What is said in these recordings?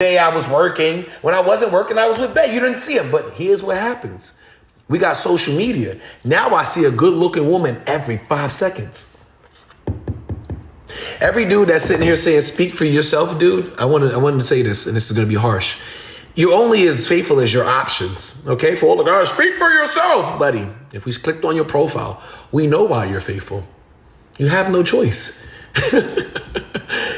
day I was working. When I wasn't working, I was with Bay. You didn't see him. But here's what happens. We got social media. Now I see a good looking woman every 5 seconds. Every dude that's sitting here saying, speak for yourself, dude, I wanted to say this, and this is going to be harsh. You're only as faithful as your options, okay? For all the guys, speak for yourself, buddy. If we clicked on your profile, we know why you're faithful. You have no choice.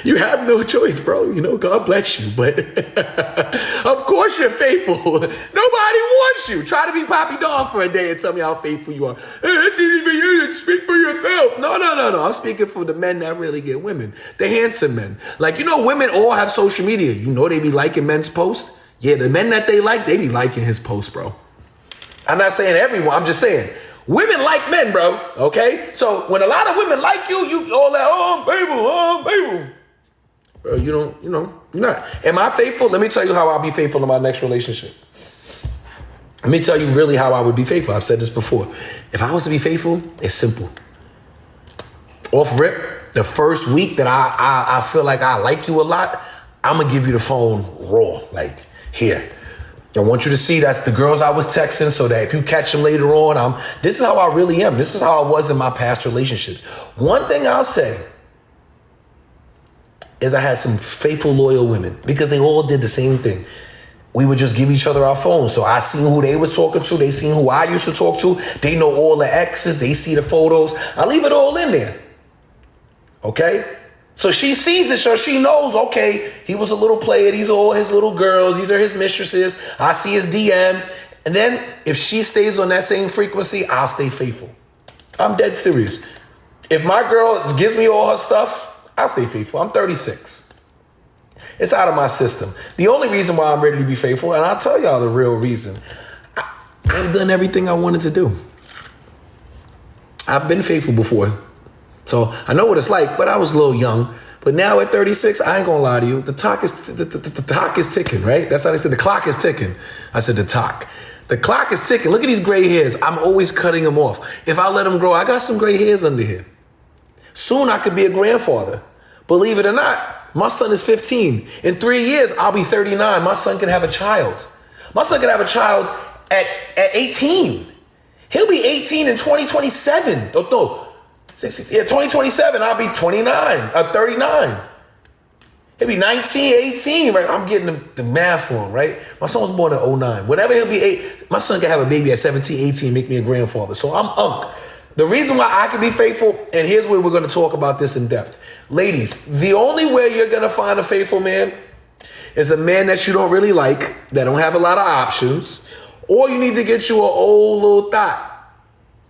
You have no choice, bro. You know, God bless you, but of course you're faithful. Nobody wants you. Try to be Papi Don for a day and tell me how faithful you are. Hey, it's easy for you to speak for yourself. No. I'm speaking for the men that really get women. The handsome men. Like, you know, women all have social media. You know they be liking men's posts. Yeah, the men that they like, they be liking his posts, bro. I'm not saying everyone. I'm just saying women like men, bro. Okay? So when a lot of women like you, you all that, I'm faithful. Bro, you're not. Am I faithful? Let me tell you how I'll be faithful in my next relationship. Let me tell you really how I would be faithful. I've said this before. If I was to be faithful, it's simple. Off rip, the first week that I feel like I like you a lot, I'm going to give you the phone raw. Like, here. I want you to see that's the girls I was texting so that if you catch them later on, this is how I really am. This is how I was in my past relationships. One thing I'll say is I had some faithful, loyal women because they all did the same thing. We would just give each other our phones. So I seen who they was talking to. They seen who I used to talk to. They know all the exes. They see the photos. I leave it all in there. Okay? So she sees it, so she knows, okay, he was a little player. These are all his little girls. These are his mistresses. I see his DMs. And then if she stays on that same frequency, I'll stay faithful. I'm dead serious. If my girl gives me all her stuff, I'll stay faithful. I'm 36. It's out of my system. The only reason why I'm ready to be faithful, and I'll tell y'all the real reason, I've done everything I wanted to do. I've been faithful before. So I know what it's like, but I was a little young. But now at 36, I ain't gonna lie to you. The clock is ticking, right? That's how they said the clock is ticking. I said the clock. The clock is ticking. Look at these gray hairs. I'm always cutting them off. If I let them grow, I got some gray hairs under here. Soon I could be a grandfather. Believe it or not, my son is 15. In 3 years, I'll be 39. My son can have a child. My son can have a child at 18. He'll be 18 in 2027. No. 2027, I'll be 39. He'll be 19, 18, right? I'm getting the math for him, right? My son was born in 09. Whatever he'll be, my son can have a baby at 17, 18, make me a grandfather. So I'm unk. The reason why I can be faithful, and here's where we're going to talk about this in depth. Ladies, the only way you're going to find a faithful man is a man that you don't really like, that don't have a lot of options, or you need to get you an old little thot.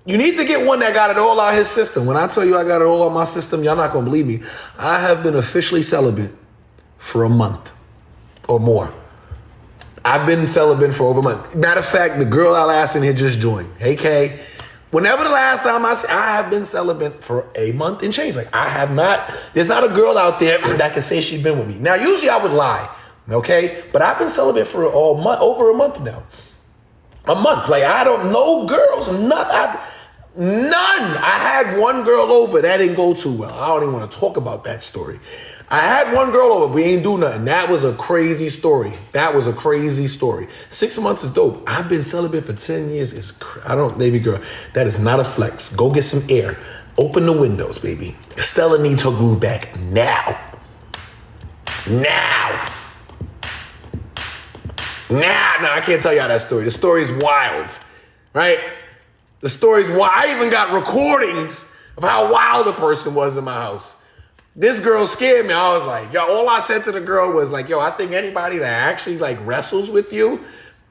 You need to get one that got it all out his system. When I tell you I got it all out my system, y'all not going to believe me. I have been officially celibate for a month or more. I've been celibate for over a month. Matter of fact, the girl I asked in here just joined. Hey, Kay. Whenever the last time I have been celibate for a month and change. Like, I have not. There's not a girl out there that can say she's been with me. Now, usually I would lie, okay? But I've been celibate for over a month now. A month. Like, I don't know girls, nothing. None. I had one girl over. That didn't go too well. I don't even want to talk about that story. I had one girl over. We ain't do nothing. That was a crazy story. 6 months is dope. I've been celibate for 10 years. Baby girl, that is not a flex. Go get some air. Open the windows, baby. Stella needs her groove back now. Now, I can't tell y'all that story. The story's wild, right? The story's wild. I even got recordings of how wild a person was in my house. This girl scared me. I was like, yo, all I said to the girl was like, yo, I think anybody that actually like wrestles with you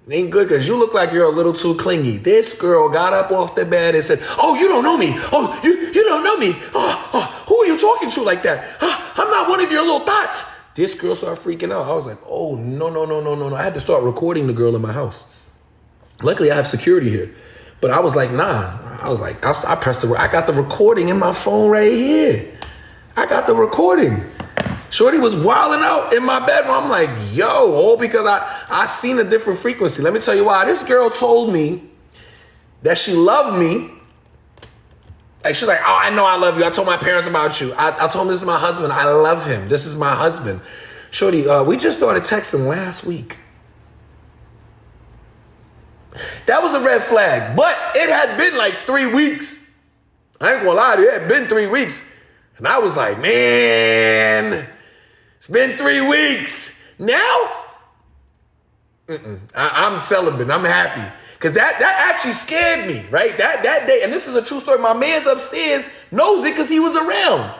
ain't good because you look like you're a little too clingy. This girl got up off the bed and said, oh, you don't know me. Oh, you don't know me. Who are you talking to like that? I'm not one of your little thoughts. This girl started freaking out. I was like, oh, no. I had to start recording the girl in my house. Luckily, I have security here. But I was like, nah. I was like, I pressed I got the recording in my phone right here. I got the recording. Shorty was wilding out in my bedroom. I'm like, yo, all because I seen a different frequency. Let me tell you why. This girl told me that she loved me. Like, she's like, oh, I know I love you. I told my parents about you. I told them this is my husband. I love him. This is my husband. Shorty, we just started texting last week. That was a red flag, but it had been like 3 weeks. I ain't gonna lie to you, it had been 3 weeks. And I was like, man, it's been 3 weeks. Now, I'm celibate, I'm happy. Because that actually scared me, right? That day, and this is a true story, my man's upstairs knows it because he was around.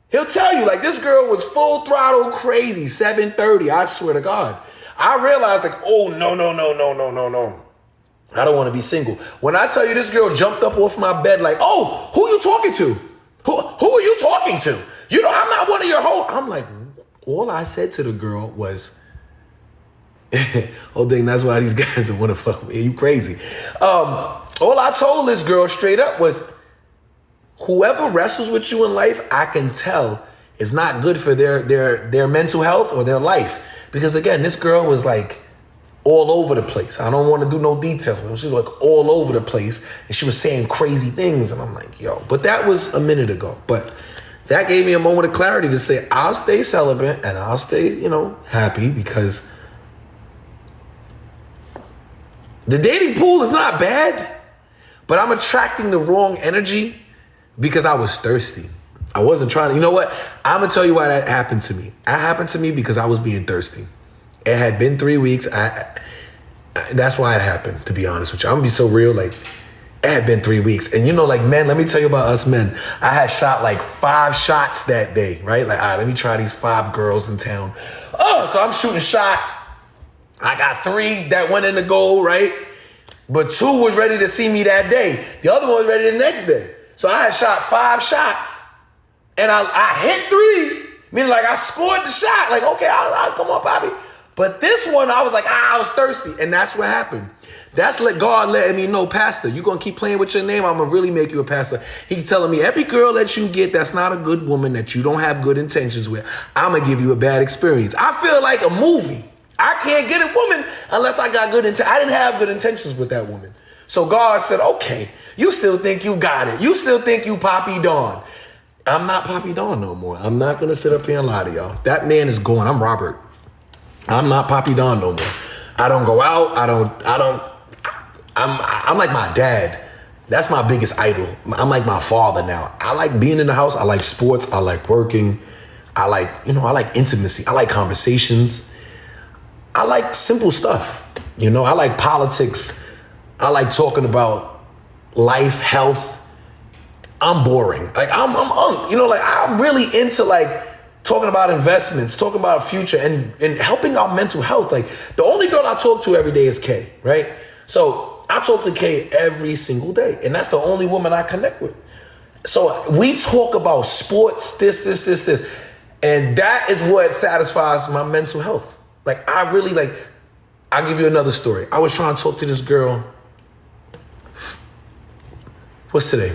He'll tell you, like, this girl was full throttle crazy, 7:30, I swear to God. I realized, like, oh, no. I don't want to be single. When I tell you this girl jumped up off my bed like, oh, who you talking to? Who are you talking to? You know, I'm not one of your hoes. I'm like, all I said to the girl was, oh, dang, that's why these guys don't want to fuck with me. You crazy. All I told this girl straight up was, whoever wrestles with you in life, I can tell is not good for their mental health or their life. Because again, this girl was like all over the place. I don't want to do no details. She was like all over the place. And she was saying crazy things. And I'm like, yo, but that was a minute ago. But that gave me a moment of clarity to say, I'll stay celibate and I'll stay, happy, because the dating pool is not bad, but I'm attracting the wrong energy because I was thirsty. I wasn't trying to, you know what? I'm going to tell you why that happened to me. That happened to me because I was being thirsty. It had been 3 weeks. That's why it happened, to be honest with you. I'm going to be so real. Like, it had been 3 weeks. And men, let me tell you about us men. I had shot like 5 shots that day, right? Like, all right, let me try these 5 girls in town. Oh, so I'm shooting shots. I got 3 that went in the goal, right? But 2 was ready to see me that day. The other one was ready the next day. So I had shot 5 shots. And I hit 3, meaning like I scored the shot. Like, okay, I'll come on, Papi. But this one, I was like, I was thirsty. And that's what happened. That's God letting me know, Pastor, you're going to keep playing with your name, I'm going to really make you a pastor. He's telling me every girl that you get that's not a good woman, that you don't have good intentions with, I'm going to give you a bad experience. I feel like a movie. I can't get a woman unless I got good intentions. I didn't have good intentions with that woman. So God said, okay, you still think you got it. You still think you Papi Don. I'm not Papi Don no more. I'm not going to sit up here and lie to y'all. That man is gone. I'm Robert. I'm not Papi Don no more. I don't go out. I'm like my dad. That's my biggest idol. I'm like my father now. I like being in the house. I like sports. I like working. I like intimacy. I like conversations. I like simple stuff. I like politics. I like talking about life, health. I'm boring. Like I'm I'm really into like talking about investments, talking about future and helping our mental health. Like the only girl I talk to every day is Kay, right? So I talk to Kay every single day, and that's the only woman I connect with. So we talk about sports, this. And that is what satisfies my mental health. Like I'll give you another story. I was trying to talk to this girl. What's today?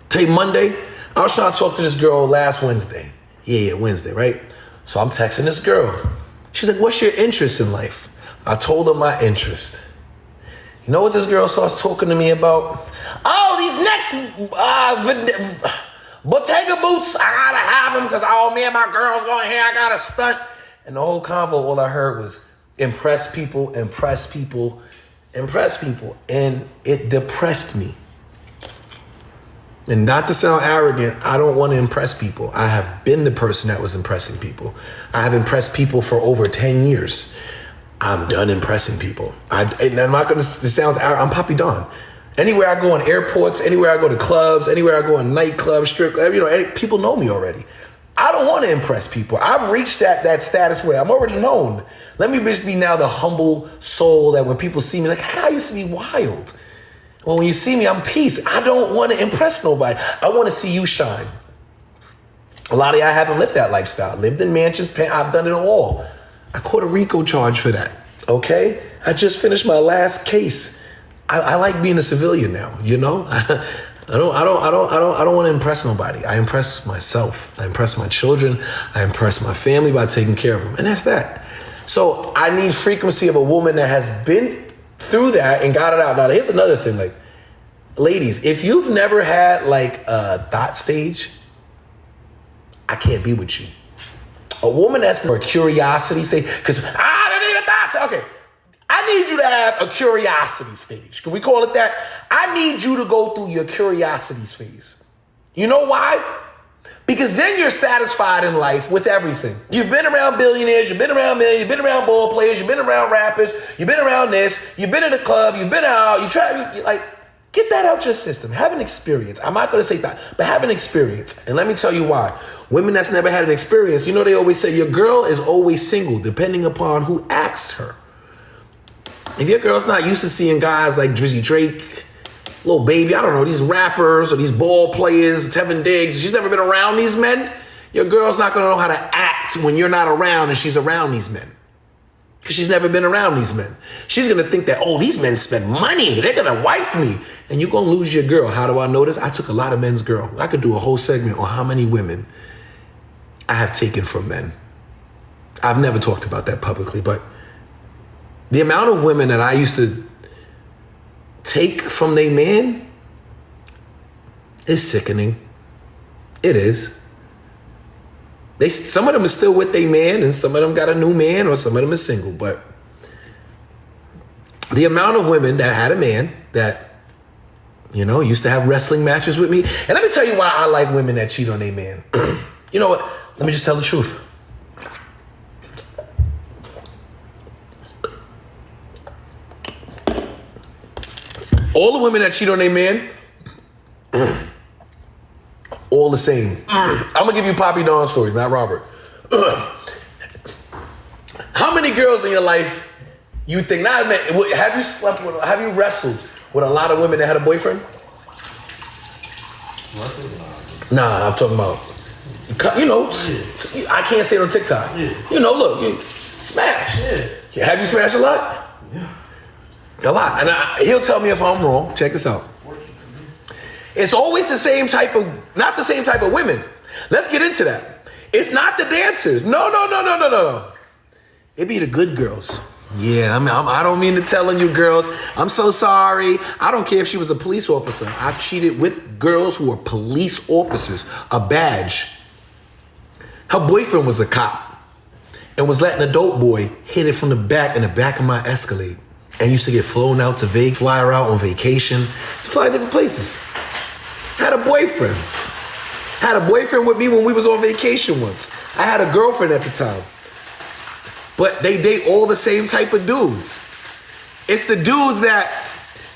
Today, Monday. I was trying to talk to this girl last Wednesday. Yeah, Wednesday, right? So I'm texting this girl. She's like, what's your interest in life? I told her my interest. You know what this girl starts talking to me about? Oh, these next Bottega boots, I gotta have them because me and my girl's going here, I gotta stunt. And the whole convo, all I heard was impress people. And it depressed me. And not to sound arrogant, I don't want to impress people. I have been the person that was impressing people. I have impressed people for over 10 years. I'm done impressing people. And I'm not going to, this sounds arrogant, I'm Papi Don. Anywhere I go in airports, anywhere I go to clubs, anywhere I go in nightclubs, strip clubs, people know me already. I don't want to impress people. I've reached that status where I'm already known. Let me just be now the humble soul that when people see me, like, I used to be wild. Well, when you see me, I'm peace. I don't want to impress nobody. I want to see you shine. A lot of y'all haven't lived that lifestyle. Lived in mansions, I've done it all. I caught a RICO charge for that, okay? I just finished my last case. I like being a civilian now, I don't want to impress nobody. I impress myself. I impress my children. I impress my family by taking care of them. And that's that. So I need frequency of a woman that has been through that and got it out. Now, here's another thing. Like, ladies, if you've never had like a thought stage, I can't be with you. A woman that's for a curiosity stage, because I don't need a thought. Okay, I need you to have a curiosity stage. Can we call it that? I need you to go through your curiosities phase. You know why? Because then you're satisfied in life with everything. You've been around billionaires, you've been around millions, you've been around ball players, you've been around rappers, you've been around this, you've been in the club, you've been out, get that out your system. Have an experience. I'm not going to say that, but have an experience. And let me tell you why. Women that's never had an experience, they always say your girl is always single, depending upon who asks her. If your girl's not used to seeing guys like Drizzy Drake, Lil Baby, I don't know, these rappers or these ball players, Tevin Diggs, she's never been around these men, your girl's not going to know how to act when you're not around and she's around these men. Because she's never been around these men. She's going to think that, these men spend money. They're going to wife me. And you're going to lose your girl. How do I know this? I took a lot of men's girl. I could do a whole segment on how many women I have taken from men. I've never talked about that publicly, but the amount of women that I used to take from their man is sickening. It is. Some of them are still with their man, and some of them got a new man, or some of them are single. But the amount of women that had a man that, used to have wrestling matches with me. And let me tell you why I like women that cheat on their man. You know what? Let me just tell the truth. All the women that cheat on their man, all the same. I'm gonna give you Papi Don stories, not Robert. How many girls in your life you think, have you wrestled with a lot of women that had a boyfriend? Nah, I'm talking about, I can't say it on TikTok. Yeah. Look, you smash. Yeah. Have you smashed a lot? Yeah. A lot. And he'll tell me if I'm wrong. Check this out. It's always not the same type of women. Let's get into that. It's not the dancers. No. It be the good girls. Yeah, I don't mean to telling you girls. I'm so sorry. I don't care if she was a police officer. I've cheated with girls who were police officers, a badge. Her boyfriend was a cop and was letting a dope boy hit it from the back in the back of my Escalade. And used to get flown out to fly her out on vacation. It's fly different places. Had a boyfriend. Had a boyfriend with me when we was on vacation once. I had a girlfriend at the time. But they date all the same type of dudes. It's the dudes that,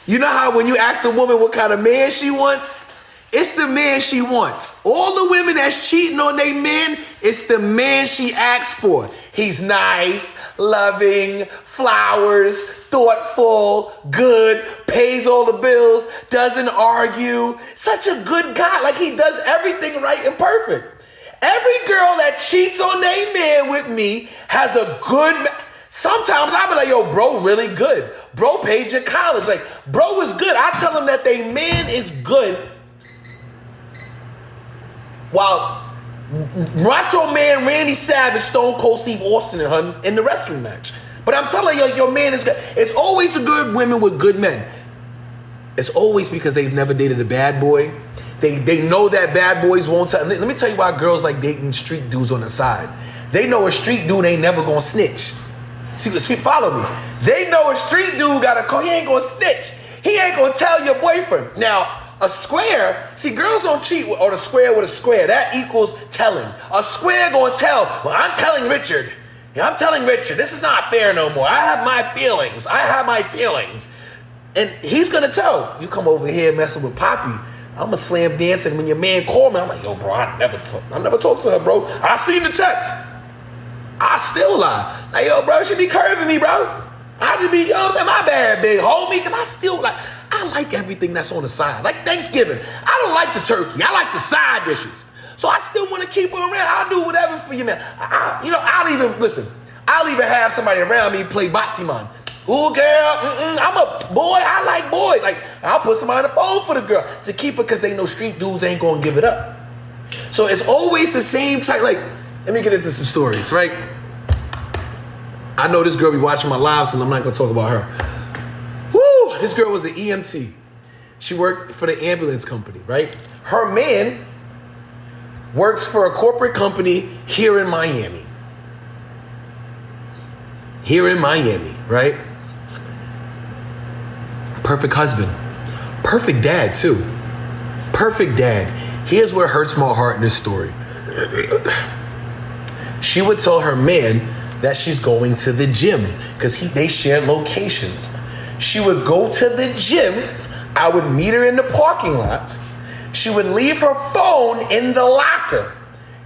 you know how when you ask a woman what kind of man she wants? It's the man she wants. All the women that's cheating on their men, it's the man she asks for. He's nice, loving, flowers, thoughtful, good, pays all the bills, doesn't argue. Such a good guy. Like he does everything right and perfect. Every girl that cheats on their man with me has a good Sometimes I be like, yo, bro, really good. Bro paid your college. Like, bro is good. I tell him that they man is good. While Macho Man Randy Savage, Stone Cold Steve Austin and her in the wrestling match. But I'm telling you, your man is good. It's always a good women with good men. It's always because they've never dated a bad boy. They know that bad boys won't tell. Let me tell you why girls like dating street dudes on the side. They know a street dude ain't never gonna snitch. See, follow me. They know a street dude got a call. He ain't gonna snitch. He ain't gonna tell your boyfriend. Now, a square, see, girls don't cheat on a square with a square. That equals telling. A square gonna tell, well, I'm telling Richard. Yeah, I'm telling Richard, this is not fair no more. I have my feelings. And he's gonna tell, you come over here messing with Papi, I'm a slam dancing. When your man called me, I'm like, yo, bro, I never talked to her, bro. I seen the text. I still lie. Like, yo, bro, she be curving me, bro. I just be, you know what I'm saying? My bad, big homie, because I like everything that's on the side. Like Thanksgiving, I don't like the turkey. I like the side dishes. So I still want to keep her around. I'll do whatever for you, man. I'll even have somebody around me play Batiman. Ooh, girl, I'm a boy. I like boys. Like, I'll put somebody on the phone for the girl to keep her because they know street dudes ain't going to give it up. So it's always the same type. Like, let me get into some stories, right? I know this girl be watching my lives, and I'm not going to talk about her. Woo! This girl was an EMT. She worked for the ambulance company, right? Her man works for a corporate company here in Miami. here in Miami, right? Perfect husband. Perfect dad, too. Perfect dad. Here's what hurts my heart in this story. She would tell her man that she's going to the gym because they share locations. She would go to the gym. I would meet her in the parking lot. She would leave her phone in the locker,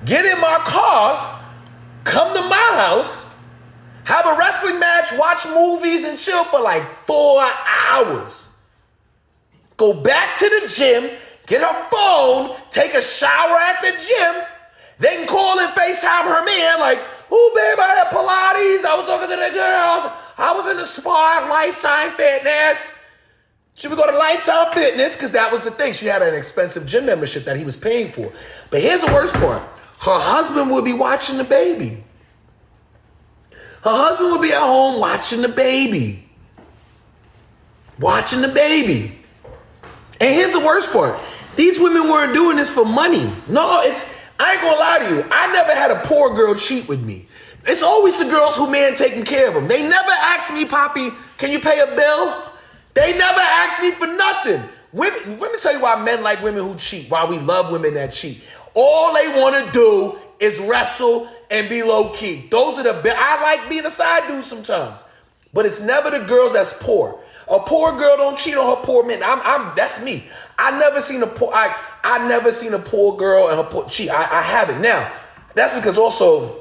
get in my car, come to my house, have a wrestling match, watch movies, and chill for like 4 hours. Go back to the gym, get her phone, take a shower at the gym, then call and FaceTime her man like, oh, babe, I had Pilates, I was talking to the girls, I was in the spa at Lifetime Fitness. She would go to Lifetime Fitness because that was the thing. She had an expensive gym membership that he was paying for. But here's the worst part. Her husband would be watching the baby. Her husband would be at home watching the baby. Watching the baby. And here's the worst part. These women weren't doing this for money. No, I ain't gonna lie to you. I never had a poor girl cheat with me. It's always the girls who man taking care of them. They never asked me, Papi, can you pay a bill? They never asked me for nothing. Women, let me tell you why men like women who cheat, why we love women that cheat. All they want to do is wrestle and be low key. Those are I like being a side dude sometimes, but it's never the girls that's poor. A poor girl don't cheat on her poor man. That's me. I never seen a poor girl and her poor cheat. I haven't. Now, that's because also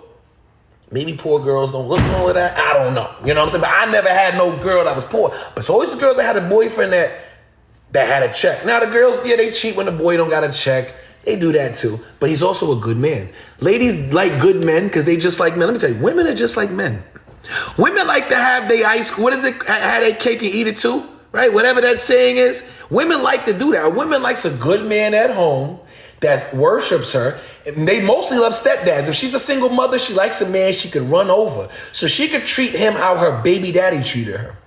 maybe poor girls don't look all of that. I don't know. You know what I'm saying? But I never had no girl that was poor. But it's always the girls that had a boyfriend that had a check. Now the girls, yeah, they cheat when the boy don't got a check. They do that too. But he's also a good man. Ladies like good men because they just like men. Let me tell you, women are just like men. Women like to have their ice, what is it? Have their cake and eat it too, right? Whatever that saying is. Women like to do that. A woman likes a good man at home that worships her. They mostly love stepdads. If she's a single mother, she likes a man she could run over. So she could treat him how her baby daddy treated her.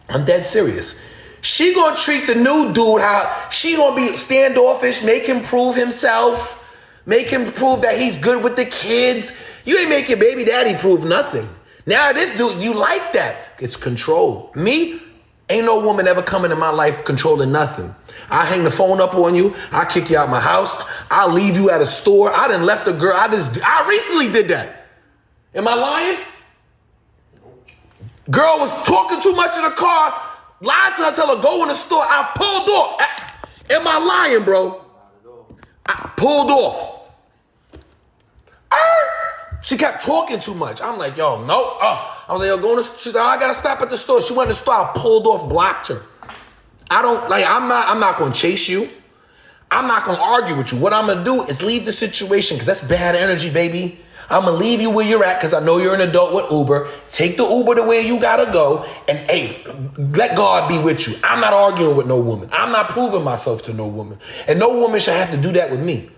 I'm dead serious. She gonna treat the new dude how she gonna be standoffish, make him prove himself, make him prove that he's good with the kids. You ain't make your baby daddy prove nothing. Now this dude, you like that. It's control. Me, ain't no woman ever coming in my life controlling nothing. I hang the phone up on you. I kick you out my house. I'll leave you at a store. I done left a girl. I recently did that. Am I lying? Girl was talking too much in the car. Lied to her, tell her go in the store. I pulled off. Am I lying, bro? I pulled off. She kept talking too much. I'm like, yo, no. I was like, yo, go in the store. She's like, oh, I gotta stop at the store. She went in the store. I pulled off, blocked her. I'm not gonna chase you. I'm not gonna argue with you. What I'm gonna do is leave the situation because that's bad energy, baby. I'm gonna leave you where you're at because I know you're an adult with Uber. Take the Uber to where you gotta go, and hey, let God be with you. I'm not arguing with no woman. I'm not proving myself to no woman, and no woman should have to do that with me.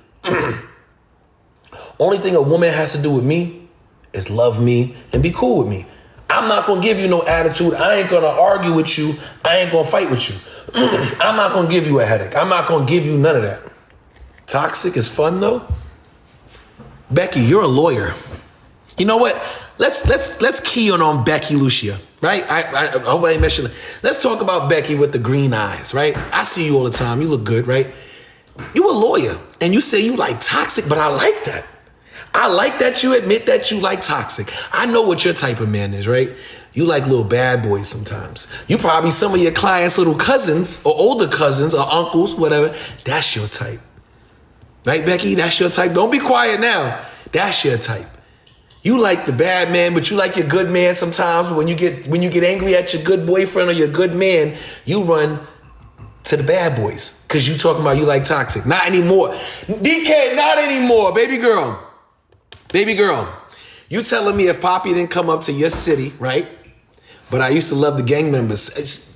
Only thing a woman has to do with me is love me and be cool with me. I'm not gonna give you no attitude. I ain't gonna argue with you. I ain't gonna fight with you. I'm not gonna give you a headache. I'm not gonna give you none of that. Toxic is fun though. Becky, you're a lawyer. You know what? Let's key on Becky Lucia, right? I hope I ain't mentioned it. Let's talk about Becky with the green eyes, right? I see you all the time. You look good, right? You a lawyer, and you say you like toxic, but I like that. I like that you admit that you like toxic. I know what your type of man is, right? You like little bad boys sometimes. You probably some of your clients' little cousins or older cousins or uncles, whatever. That's your type. Right, Becky? That's your type. Don't be quiet now. That's your type. You like the bad man, but you like your good man sometimes. When you get angry at your good boyfriend or your good man, you run to the bad boys because you talking about you like toxic. Not anymore. DK, not anymore, baby girl. Baby girl, you telling me if Papi didn't come up to your city, right? But I used to love the gang members.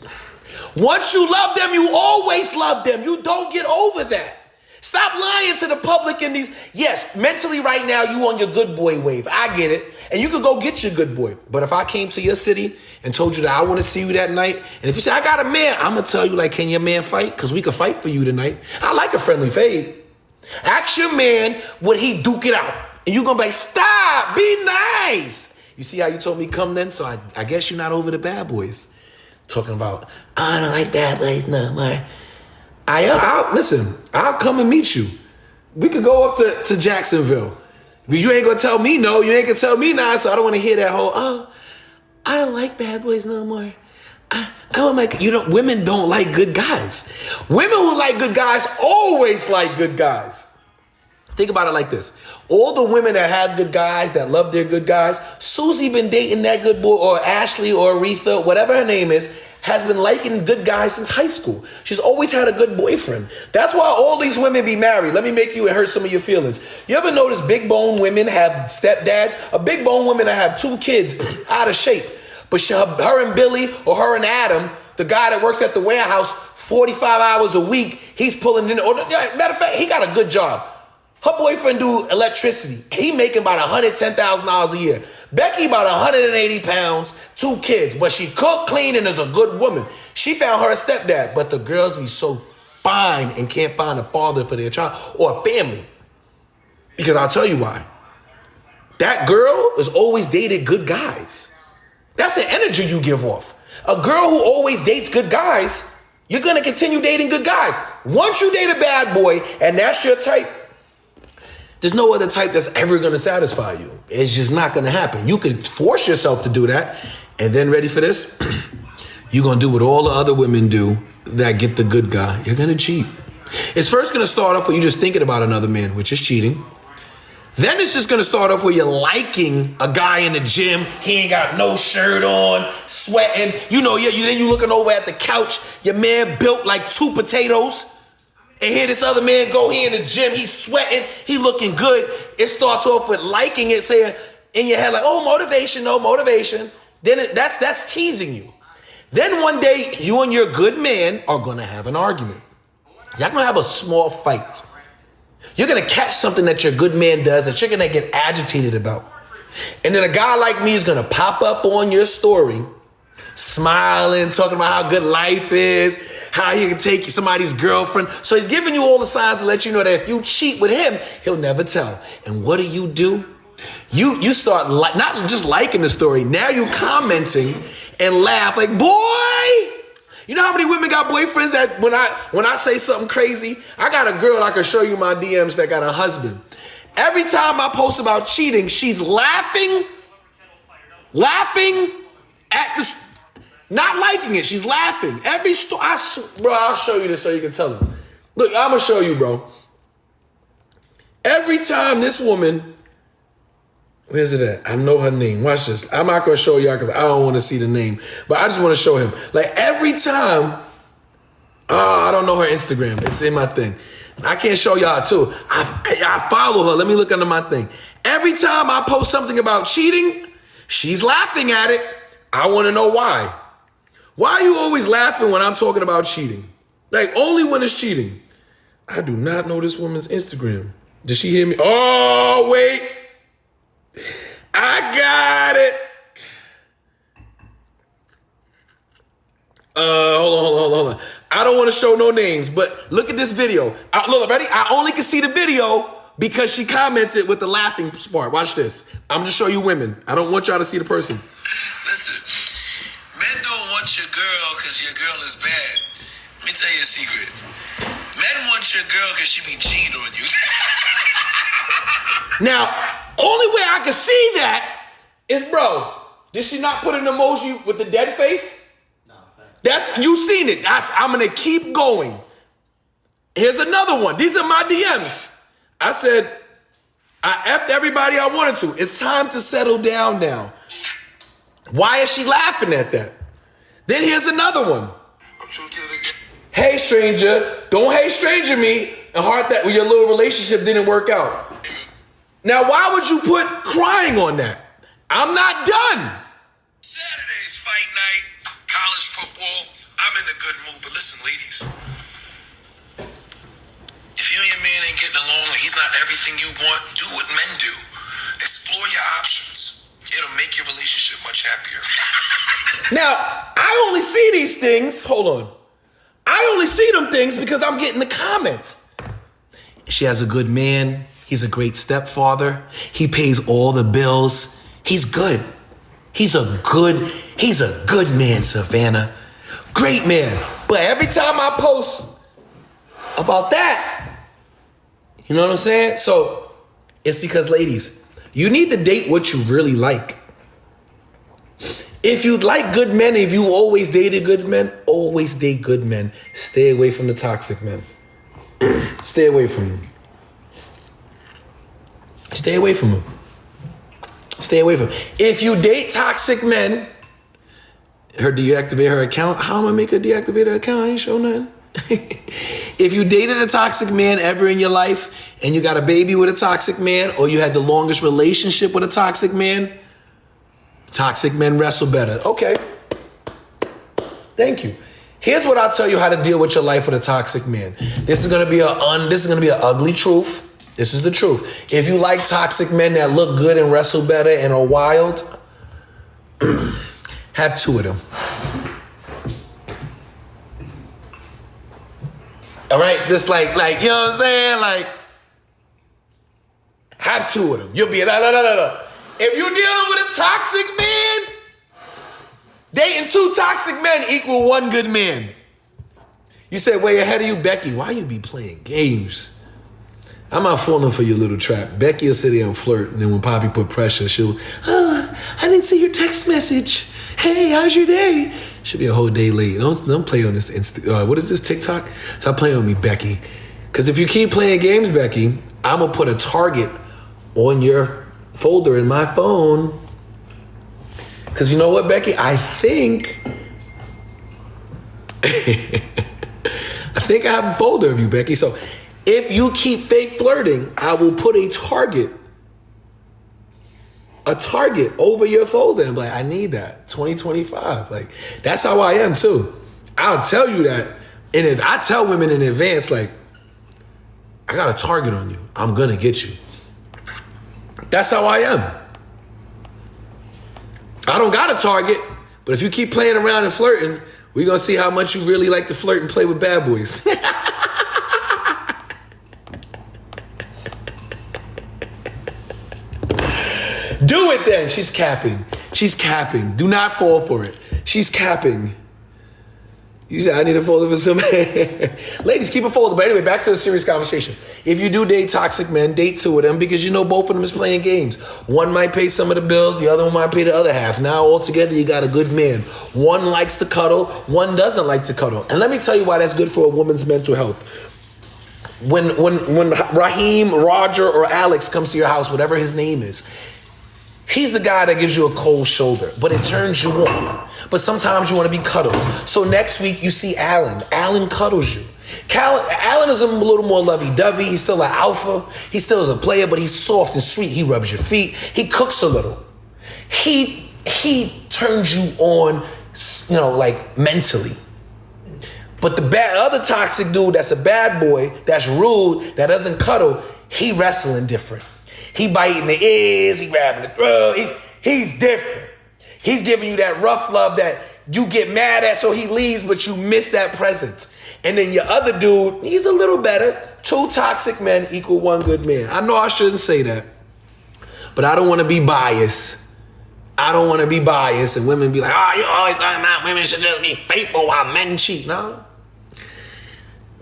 Once you love them, you always love them. You don't get over that. Stop lying to the public in these. Yes, mentally right now, you on your good boy wave. I get it. And you could go get your good boy. But if I came to your city and told you that I want to see you that night, and if you say, I got a man, I'm going to tell you, like, can your man fight? Because we can fight for you tonight. I like a friendly fade. Ask your man, would he duke it out? And you're going to be like, stop, be nice. You see how you told me come then? So I guess you're not over the bad boys. Talking about, I don't like bad boys no more. Listen, I'll come and meet you. We could go up to Jacksonville. But you ain't gonna tell me no, you ain't gonna tell me nah, so I don't wanna hear that whole, I don't like bad boys no more. I don't like, women don't like good guys. Women who like good guys always like good guys. Think about it like this. All the women that have good guys, that love their good guys, Susie been dating that good boy, or Ashley or Aretha, whatever her name is, has been liking good guys since high school. She's always had a good boyfriend. That's why all these women be married. Let me make you hurt some of your feelings. You ever notice big bone women have stepdads? A big bone woman that have 2 kids out of shape. But her and Billy, or her and Adam, the guy that works at the warehouse 45 hours a week, he's pulling in. Matter of fact, he got a good job. Her boyfriend do electricity. He making about $110,000 a year. Becky about 180 pounds, 2 kids, but she cook, clean, and is a good woman. She found her a stepdad, but the girls be so fine and can't find a father for their child or a family. Because I'll tell you why. That girl is always dated good guys. That's the energy you give off. A girl who always dates good guys, you're gonna continue dating good guys. Once you date a bad boy and that's your type, there's no other type that's ever gonna satisfy you. It's just not gonna happen. You can force yourself to do that, and then ready for this? You're gonna do what all the other women do that get the good guy. You're gonna cheat. It's first gonna start off with you just thinking about another man, which is cheating. Then it's just gonna start off with you liking a guy in the gym. He ain't got no shirt on, sweating. Then you looking over at the couch. Your man built like 2 potatoes. And here this other man go here in the gym, he's sweating, he looking good. It starts off with liking it, saying in your head like, oh, motivation, no motivation. Then that's teasing you. Then one day, you and your good man are gonna have an argument. Y'all gonna have a small fight. You're gonna catch something that your good man does that you're gonna get agitated about. And then a guy like me is gonna pop up on your story, smiling, talking about how good life is, how he can take somebody's girlfriend. So he's giving you all the signs to let you know that if you cheat with him, he'll never tell. And what do? You start not just liking the story, now you commenting and laugh like, boy! You know how many women got boyfriends that when I say something crazy, I got a girl I can show you my DMs that got a husband. Every time I post about cheating, she's laughing at the, not liking it. She's laughing. Bro, I'll show you this so you can tell them. Look, I'm gonna show you, bro. Every time this woman, where's it at? I know her name. Watch this. I'm not gonna show y'all because I don't want to see the name, but I just want to show him. Like every time, I don't know her Instagram. It's in my thing. I can't show y'all too. I follow her. Let me look under my thing. Every time I post something about cheating, she's laughing at it. I want to know why. Why are you always laughing when I'm talking about cheating? Like only when it's cheating. I do not know this woman's Instagram. Did she hear me? Oh, wait. I got it. Hold on. I don't want to show no names, but look at this video. Look, ready? I only can see the video because she commented with the laughing part. Watch this. I'm just show you women. I don't want y'all to see the person. Listen, men don't want your girl because your girl is bad. Let me tell you a secret. Men want your girl because she be cheating on you. Now, only way I can see that is, bro, did she not put an emoji with the dead face? No. That's, you seen it. I'm going to keep going. Here's another one. These are my DMs. I said, I F'd everybody I wanted to. It's time to settle down now. Why is she laughing at that? Then here's another one. Hey, stranger. Don't hey, stranger me and heart that your little relationship didn't work out. Now, why would you put crying on that? I'm not done. Saturday's fight night, college football. I'm in a good mood, but listen, ladies. If you and your man ain't getting along and he's not everything you want, do what men do. Explore your options. It'll make your relationship much happier. Now, I only see these things. Hold on. I only see them things because I'm getting the comments. She has a good man. He's a great stepfather. He pays all the bills. He's good. He's a good man, Savannah. Great man. But every time I post about that, you know what I'm saying? So it's because, ladies, you need to date what you really like. If you like good men, if you always dated good men, always date good men. Stay away from the toxic men. Stay away from them. Stay away from them. Stay away from them. If you date toxic men, her deactivate her account. How am I make her deactivate her account? I ain't show nothing. If you dated a toxic man ever in your life and you got a baby with a toxic man, or you had the longest relationship with a toxic man, toxic men wrestle better. Okay. Thank you. Here's what I'll tell you how to deal with your life with a toxic man. This is gonna be an ugly truth. This is the truth. If you like toxic men that look good and wrestle better and are wild, have 2 of them. All right, just like you know what I'm saying? Like, have 2 of them. You'll be no. If you're dealing with a toxic man, dating 2 toxic men equal 1 good man. You say, way ahead of you, Becky. Why you be playing games? I'm not falling for your little trap. Becky will sit there and flirt, and then when Papi put pressure, she'll, I didn't see your text message. Hey, how's your day? Should be a whole day late. Don't play on this what is this, TikTok? Stop playing with me, Becky. Because if you keep playing games, Becky, I'm going to put a target on your folder in my phone. Because you know what, Becky? I think I have a folder of you, Becky. So if you keep fake flirting, I will put a target over your folder and be like, I need that. 2025. Like, that's how I am too. I'll tell you that. And if I tell women in advance, like, I got a target on you. I'm gonna get you. That's how I am. I don't got a target, but if you keep playing around and flirting, we're gonna see how much you really like to flirt and play with bad boys. Do it then. She's capping. She's capping. Do not fall for it. She's capping. You said I need a folder for some. Ladies, keep a folder. But anyway, back to the serious conversation. If you do date toxic men, date 2 of them because you know both of them is playing games. One might pay some of the bills, the other one might pay the other half. Now altogether, you got a good man. One likes to cuddle, one doesn't like to cuddle. And let me tell you why that's good for a woman's mental health. When Raheem, Roger, or Alex comes to your house, whatever his name is, he's the guy that gives you a cold shoulder, but it turns you on. But sometimes you want to be cuddled. So next week you see Alan. Alan cuddles you. Alan is a little more lovey-dovey. He's still an alpha. He still is a player, but he's soft and sweet. He rubs your feet. He cooks a little. He turns you on, like mentally. But the other toxic dude that's a bad boy, that's rude, that doesn't cuddle, he wrestling different. He biting the ears, he grabbing the throat. He's different. He's giving you that rough love that you get mad at, so he leaves, but you miss that presence. And then your other dude, he's a little better. 2 toxic men equal 1 good man. I know I shouldn't say that, but I don't want to be biased. I don't want to be biased and women be like, oh, you always talking about women should just be faithful while men cheat. No.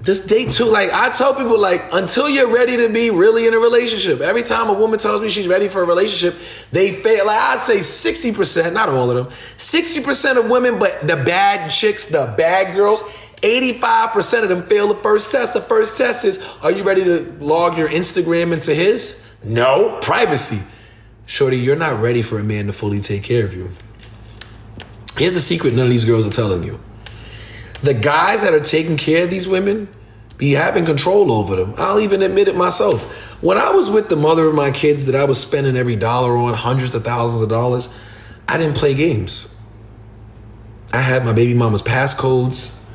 Just date 2. Like, I tell people, like, until you're ready to be really in a relationship. Every time a woman tells me she's ready for a relationship, they fail. Like, I'd say 60%, not all of them, 60% of women, but the bad chicks, the bad girls, 85% of them fail the first test. The first test is, are you ready to log your Instagram into his? No. Privacy. Shorty, you're not ready for a man to fully take care of you. Here's a secret none of these girls are telling you. The guys that are taking care of these women be having control over them. I'll even admit it myself. When I was with the mother of my kids that I was spending every dollar on, hundreds of thousands of dollars, I didn't play games. I had my baby mama's passcodes.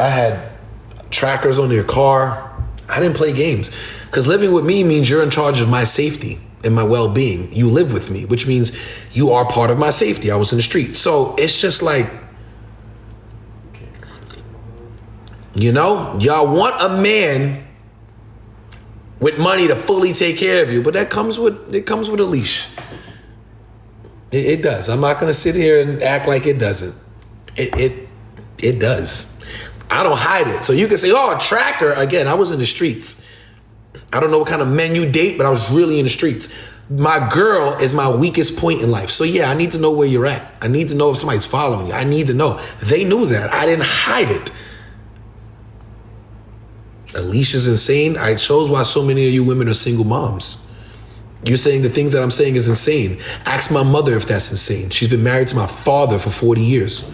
I had trackers on their car. I didn't play games. Because living with me means you're in charge of my safety and my well-being. You live with me, which means you are part of my safety. I was in the street. So it's just like, y'all want a man with money to fully take care of you, but it comes with a leash. It does. I'm not gonna sit here and act like it doesn't. It does. I don't hide it. So you can say, oh, tracker. Again, I was in the streets. I don't know what kind of men you date, but I was really in the streets. My girl is my weakest point in life. So yeah, I need to know where you're at. I need to know if somebody's following you. I need to know. They knew that. I didn't hide it. Alicia's insane. It shows why so many of you women are single moms. You're saying the things that I'm saying is insane. Ask my mother if that's insane. She's been married to my father for 40 years.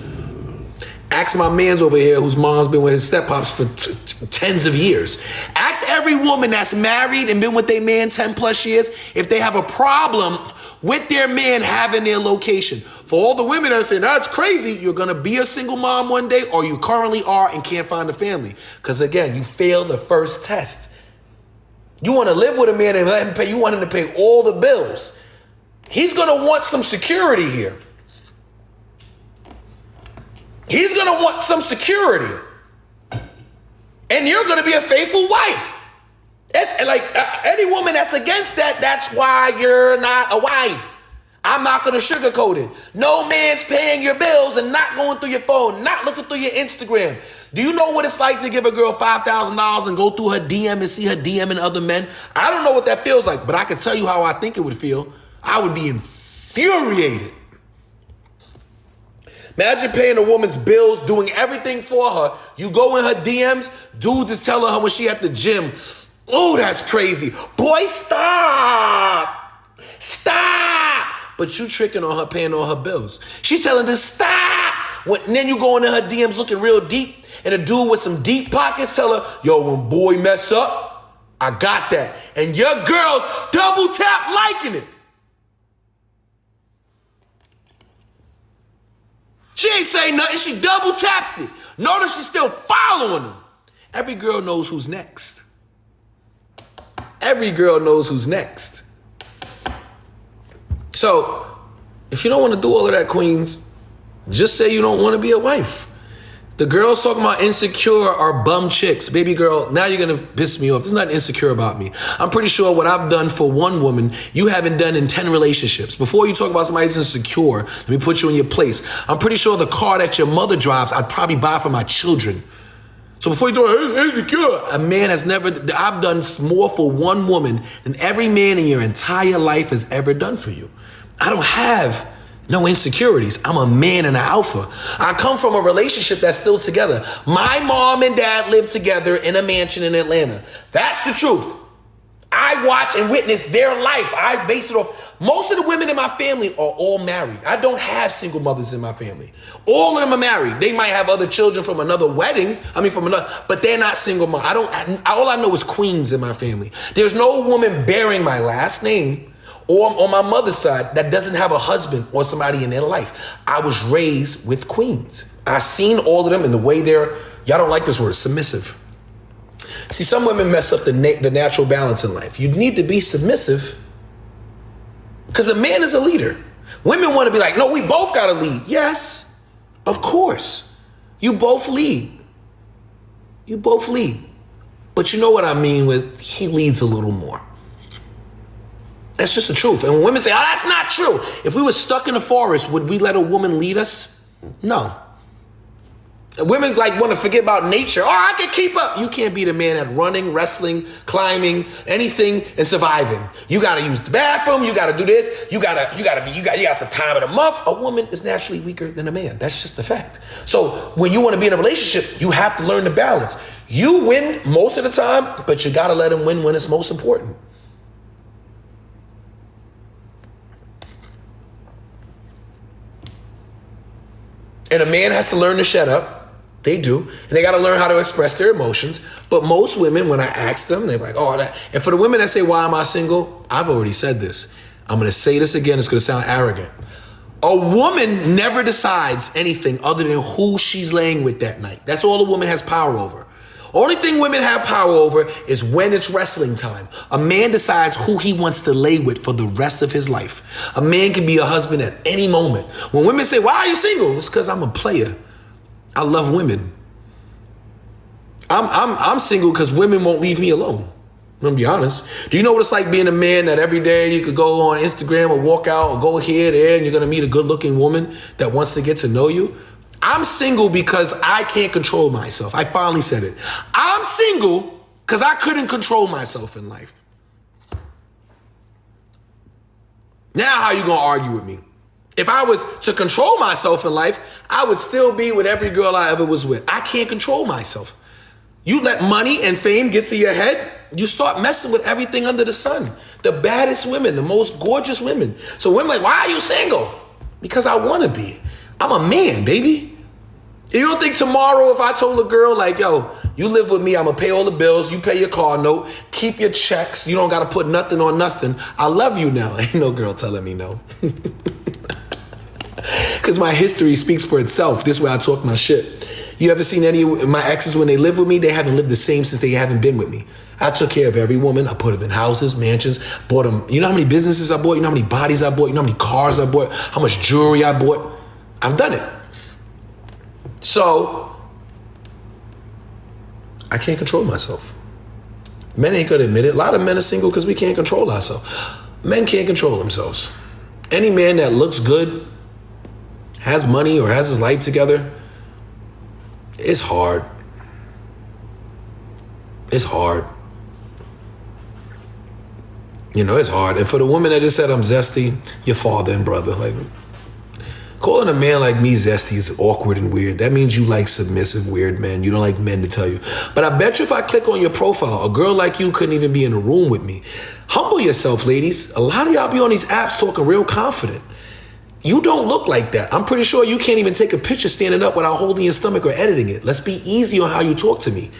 Ask my man's over here whose mom's been with his step-pops for tens of years. Ask every woman that's married and been with their man 10 plus years if they have a problem with their man having their location. For all the women that say, that's crazy, you're going to be a single mom one day, or you currently are and can't find a family. Because again, you failed the first test. You want to live with a man and let him pay. You want him to pay all the bills. He's going to want some security here. He's going to want some security. And you're going to be a faithful wife. It's like any woman that's against that, that's why you're not a wife. I'm not going to sugarcoat it. No man's paying your bills and not going through your phone, not looking through your Instagram. Do you know what it's like to give a girl $5,000 and go through her DM and see her DM and other men? I don't know what that feels like, but I can tell you how I think it would feel. I would be infuriated. Imagine paying a woman's bills, doing everything for her. You go in her DMs, dudes is telling her when she at the gym, oh, that's crazy. Boy, stop. Stop. But you tricking on her, paying all her bills. She's telling this, stop. And then you go into her DMs looking real deep, and a dude with some deep pockets tell her, yo, when boy mess up, I got that. And your girl's double tap liking it. She ain't say nothing. She double tapped it. Notice she's still following him. Every girl knows who's next. Every girl knows who's next. So, if you don't want to do all of that, queens, just say you don't want to be a wife. The girls talking about insecure are bum chicks. Baby girl, now you're going to piss me off. There's nothing insecure about me. I'm pretty sure what I've done for one woman, you haven't done in 10 relationships. Before you talk about somebody's insecure, let me put you in your place. I'm pretty sure the car that your mother drives, I'd probably buy for my children. So before you do insecure, a man has never, I've done more for one woman than every man in your entire life has ever done for you. I don't have no insecurities. I'm a man and an alpha. I come from a relationship that's still together. My mom and dad live together in a mansion in Atlanta. That's the truth. I watch and witness their life. I base it off. Most of the women in my family are all married. I don't have single mothers in my family. All of them are married. They might have other children from another wedding. But they're not single mothers. All I know is queens in my family. There's no woman bearing my last name or on my mother's side that doesn't have a husband or somebody in their life. I was raised with queens. I've seen all of them in the way y'all don't like this word, submissive. See, some women mess up the natural balance in life. You need to be submissive because a man is a leader. Women want to be like, no, we both got to lead. Yes, of course. You both lead. You both lead. But you know what I mean with he leads a little more. That's just the truth. And when women say, oh, that's not true. If we were stuck in the forest, would we let a woman lead us? No. Women want to forget about nature. Oh, I can keep up. You can't beat a man at running, wrestling, climbing, anything, and surviving. You got to use the bathroom. You got to do this. You got the time of the month. A woman is naturally weaker than a man. That's just a fact. So when you want to be in a relationship, you have to learn the balance. You win most of the time, but you got to let him win when it's most important. And a man has to learn to shut up. They do. And they got to learn how to express their emotions. But most women, when I ask them, they're like, oh, that. And for the women that say, why am I single? I've already said this. I'm going to say this again. It's going to sound arrogant. A woman never decides anything other than who she's laying with that night. That's all a woman has power over. Only thing women have power over is when it's wrestling time. A man decides who he wants to lay with for the rest of his life. A man can be a husband at any moment. When women say, why are you single? It's because I'm a player. I love women. I'm single because women won't leave me alone. I'm gonna be honest. Do you know what it's like being a man that every day you could go on Instagram or walk out or go here, there, and you're gonna meet a good-looking woman that wants to get to know you? I'm single because I can't control myself. I finally said it. I'm single because I couldn't control myself in life. Now how you gonna argue with me? If I was to control myself in life, I would still be with every girl I ever was with. I can't control myself. You let money and fame get to your head, you start messing with everything under the sun. The baddest women, the most gorgeous women. So women like, why are you single? Because I want to be. I'm a man, baby. You don't think tomorrow if I told a girl like, yo, you live with me, I'm going to pay all the bills, you pay your car note, keep your checks, you don't got to put nothing on nothing. I love you now. Ain't no girl telling me no. Because my history speaks for itself. This is where I talk my shit. You ever seen any of my exes when they live with me? They haven't lived the same since they haven't been with me. I took care of every woman. I put them in houses, mansions, bought them. You know how many businesses I bought? You know how many bodies I bought? You know how many cars I bought? How much jewelry I bought? I've done it. So, I can't control myself. Men ain't gonna admit it. A lot of men are single because we can't control ourselves. Men can't control themselves. Any man that looks good, has money, or has his life together, it's hard. It's hard. You know, it's hard. And for the woman that just said I'm zesty, your father and brother, like, calling a man like me zesty is awkward and weird. That means you like submissive, weird men. You don't like men to tell you. But I bet you if I click on your profile, a girl like you couldn't even be in a room with me. Humble yourself, ladies. A lot of y'all be on these apps talking real confident. You don't look like that. I'm pretty sure you can't even take a picture standing up without holding your stomach or editing it. Let's be easy on how you talk to me.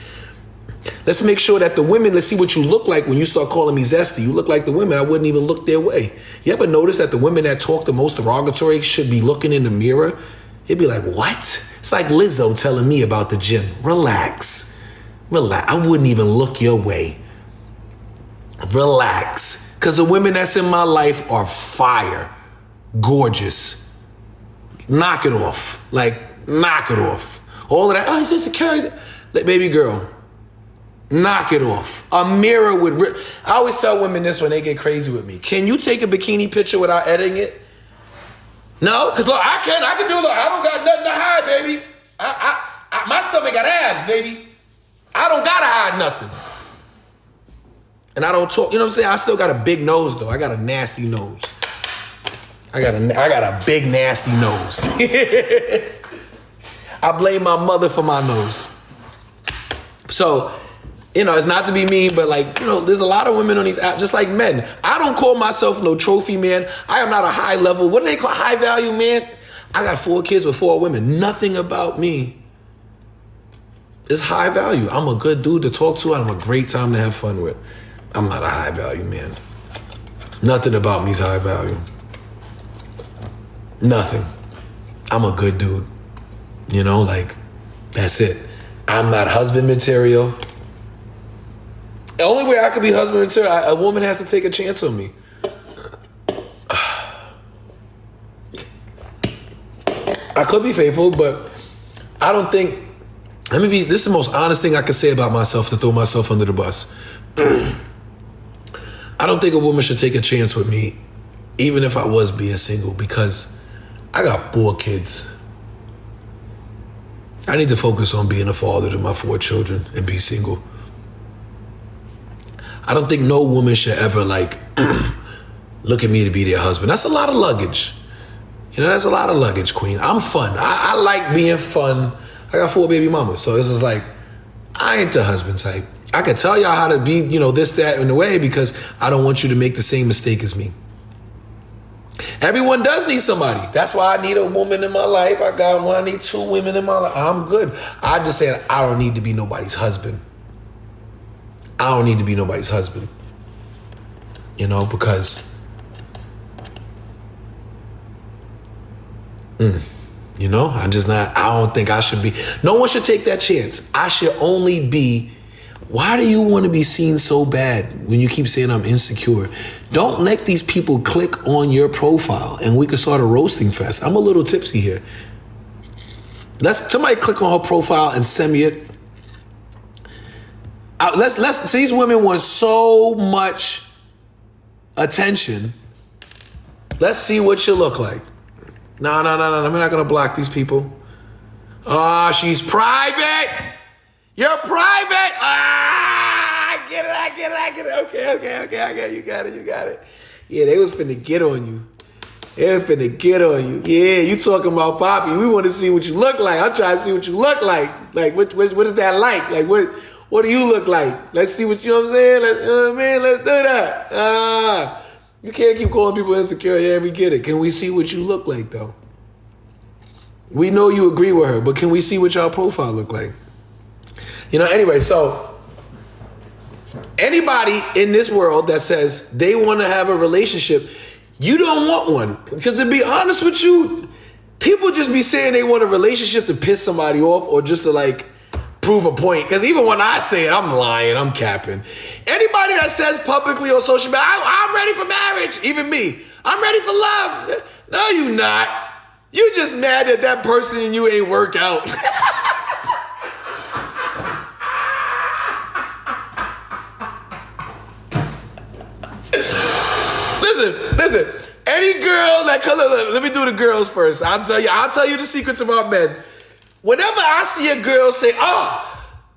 Let's make sure that the women, let's see what you look like when you start calling me zesty. You look like the women, I wouldn't even look their way. You ever notice that the women that talk the most derogatory should be looking in the mirror? It'd be like, what? It's like Lizzo telling me about the gym. Relax. Relax. I wouldn't even look your way. Relax. Because the women that's in my life are fire. Gorgeous. Knock it off. Like, knock it off. All of that, oh, he's insecure. Baby girl, knock it off. A mirror would I always tell women this when they get crazy with me. Can you take a bikini picture without editing it? No? Because look, I can do, look, I don't got nothing to hide, baby. My stomach got abs, baby. I don't gotta hide nothing. And I don't talk, you know what I'm saying? I still got a big nose though. I got a nasty nose. I got a big nasty nose. I blame my mother for my nose. So, you know, it's not to be mean, but like, you know, there's a lot of women on these apps, just like men. I don't call myself no trophy man. I am not a high level, what do they call high value man? I got 4 kids with 4 women. Nothing about me is high value. I'm a good dude to talk to, and I'm a great time to have fun with. I'm not a high value man. Nothing about me is high value. Nothing. I'm a good dude. You know, like, that's it. I'm not husband material. The only way I could be husband material, a woman has to take a chance on me. I could be faithful, but I don't think, this is the most honest thing I can say about myself to throw myself under the bus. I don't think a woman should take a chance with me, even if I was being single, because I got 4 kids. I need to focus on being a father to my 4 children and be single. I don't think no woman should ever like look at me to be their husband. That's a lot of luggage. You know, that's a lot of luggage, queen. I'm fun. I like being fun. I got 4 baby mamas. So this is like, I ain't the husband type. I could tell y'all how to be, you know, this, that, in a way, because I don't want you to make the same mistake as me. Everyone does need somebody. That's why I need a woman in my life. I need 2 women in my life. I'm good. I just said I don't need to be nobody's husband. I don't need to be nobody's husband. You know, because you know, I don't think I should be. No one should take that chance. I should only be. Why do you want to be seen so bad when you keep saying I'm insecure? Don't let these people click on your profile and we can start a roasting fest. I'm a little tipsy here. Somebody click on her profile and send me it. Let's. These women want so much attention. Let's see what you look like. No. I'm not gonna block these people. Ah, she's private. You're private. Ah, I get it. Okay. I get it. You got it. Yeah, they was finna get on you. Yeah, you talking about Papi. We want to see what you look like. I'm trying to see what you look like. Like, what is that like? Like, what do you look like? Let's see what, you know what I'm saying? Let's do that. You can't keep calling people insecure. Yeah, we get it. Can we see what you look like, though? We know you agree with her, but can we see what y'all profile look like? You know, anyway, so anybody in this world that says they want to have a relationship, you don't want one. Because to be honest with you, people just be saying they want a relationship to piss somebody off or just to like prove a point. Because even when I say it, I'm lying, I'm capping. Anybody that says publicly on social media, I'm ready for marriage, even me, I'm ready for love. No, you not. You just mad that that person and you ain't work out. Listen. Any girl that let me do the girls first. I'll tell you the secrets about men. Whenever I see a girl say, "Oh,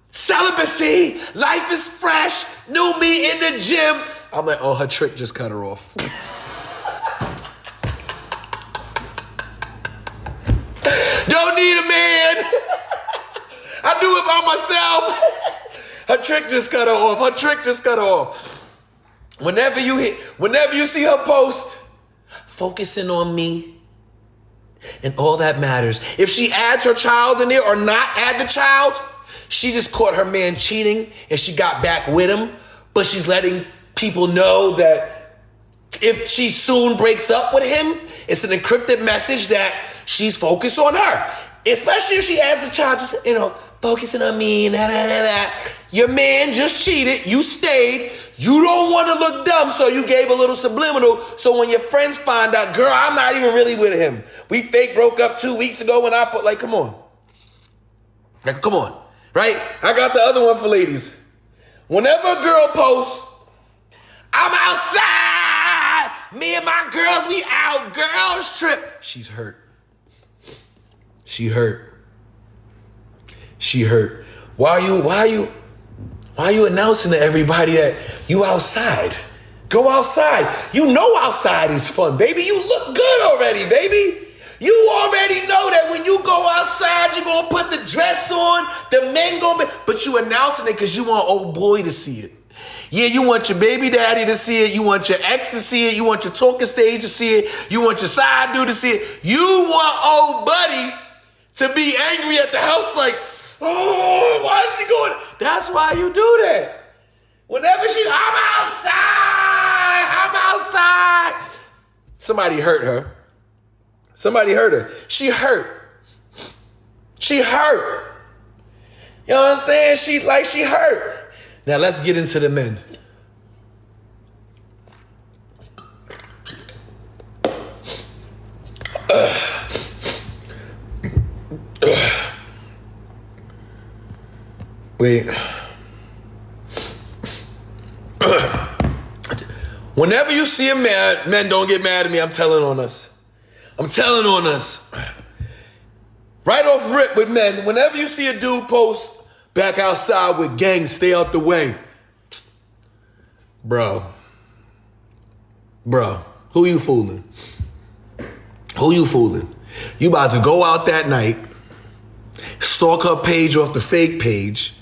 celibacy, life is fresh, new me in the gym," I'm like, "Oh, her trick just cut her off." Don't need a man. I do it by myself. Her trick just cut her off. Whenever you see her post, focusing on me and all that matters. If she adds her child in there or not add the child, she just caught her man cheating and she got back with him, but she's letting people know that if she soon breaks up with him, it's an encrypted message that she's focused on her. Especially if she adds the child, just, focusing on me, Your man just cheated, you stayed, you don't want to look dumb, so you gave a little subliminal, so when your friends find out, girl, I'm not even really with him. We fake broke up 2 weeks ago when I put, come on. Come on, right? I got the other one for ladies. Whenever a girl posts, I'm outside, me and my girls, we out, girls trip, she's hurt. She hurt. Why are you announcing to everybody that you outside? Go outside. You know outside is fun, baby. You look good already, baby. You already know that when you go outside, you're going to put the dress on, the men going to be, but you announcing it because you want old boy to see it. Yeah, you want your baby daddy to see it. You want your ex to see it. You want your talking stage to see it. You want your side dude to see it. You want old buddy to be angry at the house like, oh, why is she going? That's why you do that. Whenever I'm outside. Somebody hurt her. She hurt. You know what I'm saying? She hurt. Now let's get into the men. Wait. Whenever you see a man, men don't get mad at me, I'm telling on us. Right off rip with men, whenever you see a dude post back outside with gang, stay out the way. Bro, who you fooling? You about to go out that night, stalk her page off the fake page.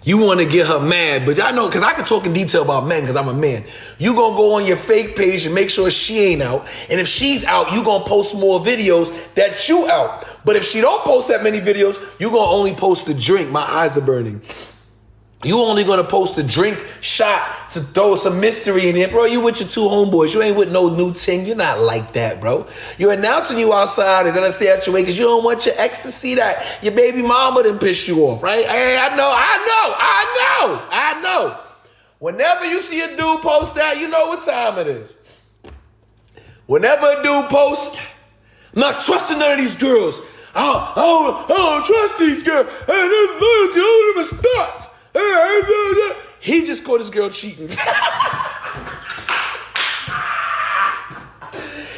You want to get her mad, but I know, because I can talk in detail about men because I'm a man. You going to go on your fake page and make sure she ain't out. And if she's out, you going to post more videos that you out. But if she don't post that many videos, you going to only post the drink. My eyes are burning. You only going to post the drink shot to throw some mystery in it. Bro, you with your two homeboys. You ain't with no new ting. You're not like that, bro. You're announcing you outside and going to stay at your way because you don't want your ex to see that your baby mama didn't piss you off, right? Hey, I know. Whenever you see a dude post that, you know what time it is. Whenever a dude posts, I'm not trusting none of these girls. I don't trust these girls. Hey, this loyalty, all of them is nuts. He just caught his girl cheating.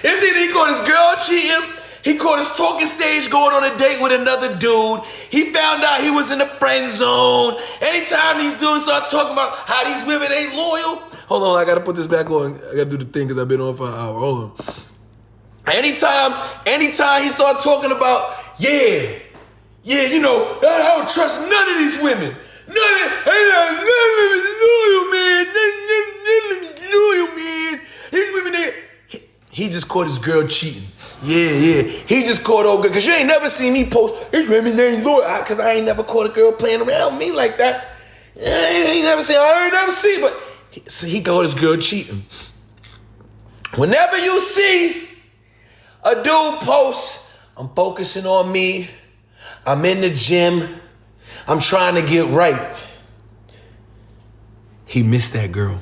It's either he caught his girl cheating, he caught his talking stage going on a date with another dude. He found out he was in the friend zone. Anytime these dudes start talking about how these women ain't loyal. Hold on, I gotta put this back on. I gotta do the thing because I've been on for an hour. Hold on. Anytime he start talking about, you know, I don't trust none of these women. None of them is loyal, man. These women, he just caught his girl cheating. Yeah. He just caught old girl. Because you ain't never seen me post, these women ain't loyal. Because I ain't never caught a girl playing around with me like that. I ain't never seen, but he caught his girl cheating. Whenever you see a dude post, I'm focusing on me, I'm in the gym, I'm trying to get right. He missed that girl.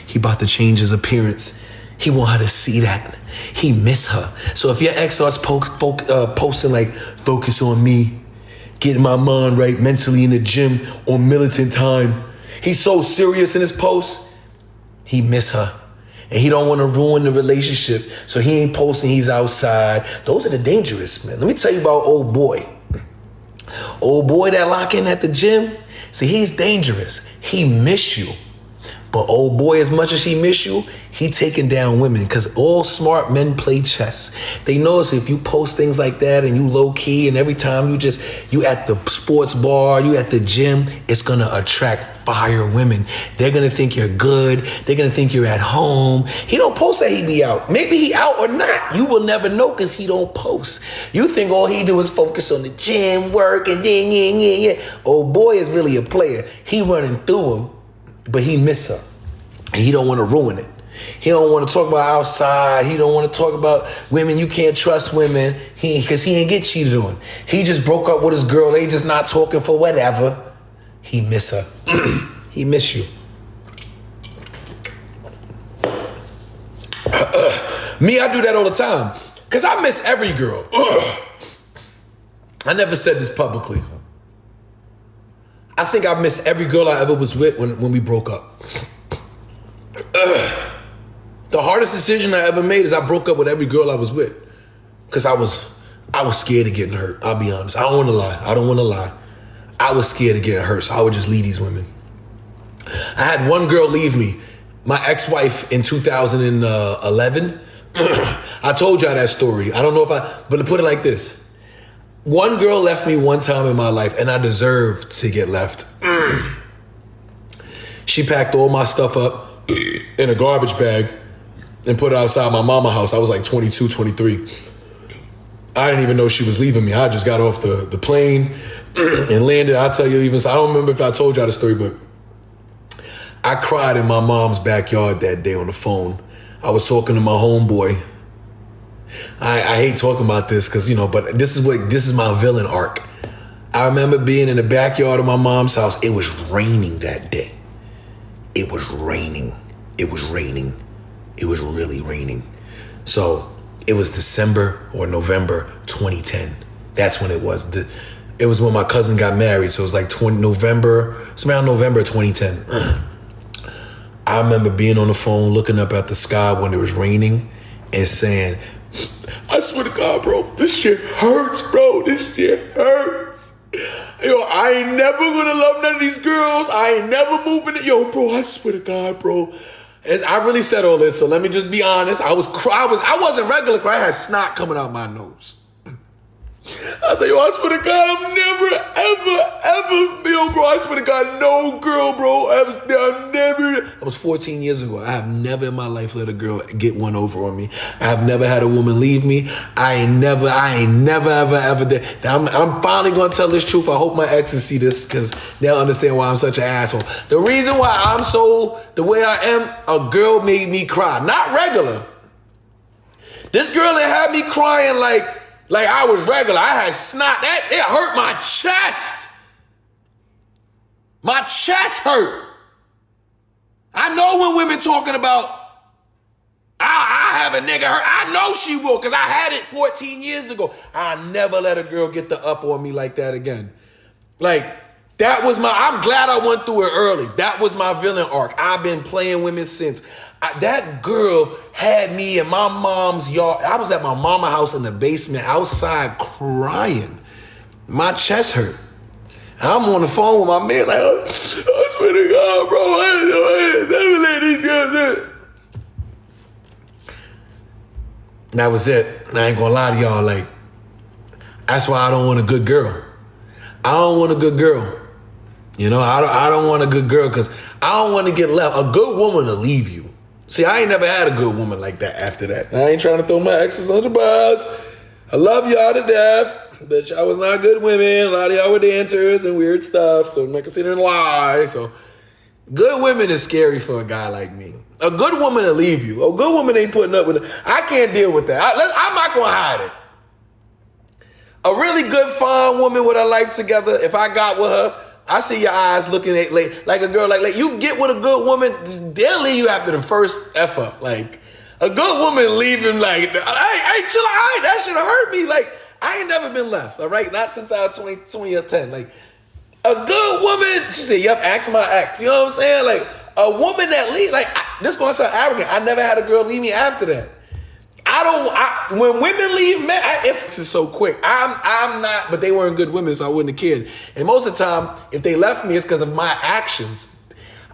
He about to change his appearance. He want her to see that. He miss her. So if your ex starts posting like, focus on me, getting my mind right mentally in the gym on militant time, he's so serious in his posts, he miss her. And he don't want to ruin the relationship, so he ain't posting, he's outside. Those are the dangerous, man. Let me tell you about old boy. Old boy that lock in at the gym, see, he's dangerous. He miss you. But old boy, as much as he miss you, he taking down women, because all smart men play chess. They notice if you post things like that and you low key, and every time you at the sports bar, you at the gym, it's gonna attract fire women. They're gonna think you're good. They're gonna think you're at home. He don't post that he be out. Maybe he out or not. You will never know because he don't post. You think all he do is focus on the gym, work, and yeah. Old boy is really a player. He running through him, but he miss her. And he don't want to ruin it. He don't want to talk about outside. He don't want to talk about women. You can't trust women because he ain't get cheated on. He just broke up with his girl. They just not talking for whatever. He miss her. He miss you. Me, I do that all the time because I miss every girl. I never said this publicly. I think I missed every girl I ever was with when we broke up. The hardest decision I ever made is I broke up with every girl I was with because I was scared of getting hurt. I'll be honest. I don't want to lie. I was scared of getting hurt, so I would just leave these women. I had one girl leave me, my ex-wife in 2011. I told y'all that story. I don't know but to put it like this. One girl left me one time in my life, and I deserved to get left. She packed all my stuff up in a garbage bag and put it outside my mama's house. I was like 22, 23. I didn't even know she was leaving me. I just got off the plane and landed. I'll tell you even, so I don't remember if I told y'all the story, but I cried in my mom's backyard that day on the phone. I was talking to my homeboy. I hate talking about this because, but this is my villain arc. I remember being in the backyard of my mom's house. It was raining that day. It was raining. It was really raining. So it was December or November 2010. That's when it was. It was when my cousin got married. So it was like November 2010. I remember being on the phone, looking up at the sky when it was raining and saying, I swear to God, bro, this shit hurts, bro. This shit hurts. I ain't never gonna love none of these girls. I ain't never moving it. Bro, I swear to God, bro. I really said all this, so let me just be honest. I wasn't regular crying. I had snot coming out my nose. I said, I swear to God, I'm never, ever, bro, I swear to God, no girl, bro. That was 14 years ago. I have never in my life let a girl get one over on me. I have never had a woman leave me. I ain't never, ever did. I'm finally going to tell this truth. I hope my exes see this because they'll understand why I'm such an asshole. The reason why I'm so the way I am, a girl made me cry. Not regular. This girl that had me crying like I was regular. I had snot. It hurt my chest. My chest hurt. I know when women talking about, I have a nigga hurt. I know she will because I had it 14 years ago. I never let a girl get the up on me like that again. Like, I'm glad I went through it early. That was my villain arc. I've been playing women since. That girl had me in my mom's yard. I was at my mama's house in the basement outside crying. My chest hurt. I'm on the phone with my man like, I swear to God, bro, I never let these girls do it. And that was it. And I ain't gonna lie to y'all, like, that's why I don't want a good girl. I don't want a good girl. You know, I don't want a good girl because I don't want to get left. A good woman will leave you. See, I ain't never had a good woman like that after that. I ain't trying to throw my exes under the bus. I love y'all to death, but y'all was not good women. A lot of y'all were dancers and weird stuff, so I'm not considering lie. So good women is scary for a guy like me. A good woman will leave you. A good woman ain't putting up with it. I can't deal with that. I'm not going to hide it. A really good, fine woman with her life together, if I got with her, I see your eyes looking at like a girl, like you get with a good woman, they'll leave you after the first F up. Like a good woman leaving like, hey, chill out, that should have hurt me. Like I ain't never been left, all right? Not since I was 20 or 10. Like a good woman, she said, yep, ask my ex. You know what I'm saying? Like a woman that leave, like this gonna sound arrogant. I never had a girl leave me after that. When women leave men, if it's so quick, I'm not, but they weren't good women, so I wouldn't have cared. And most of the time, if they left me, it's because of my actions.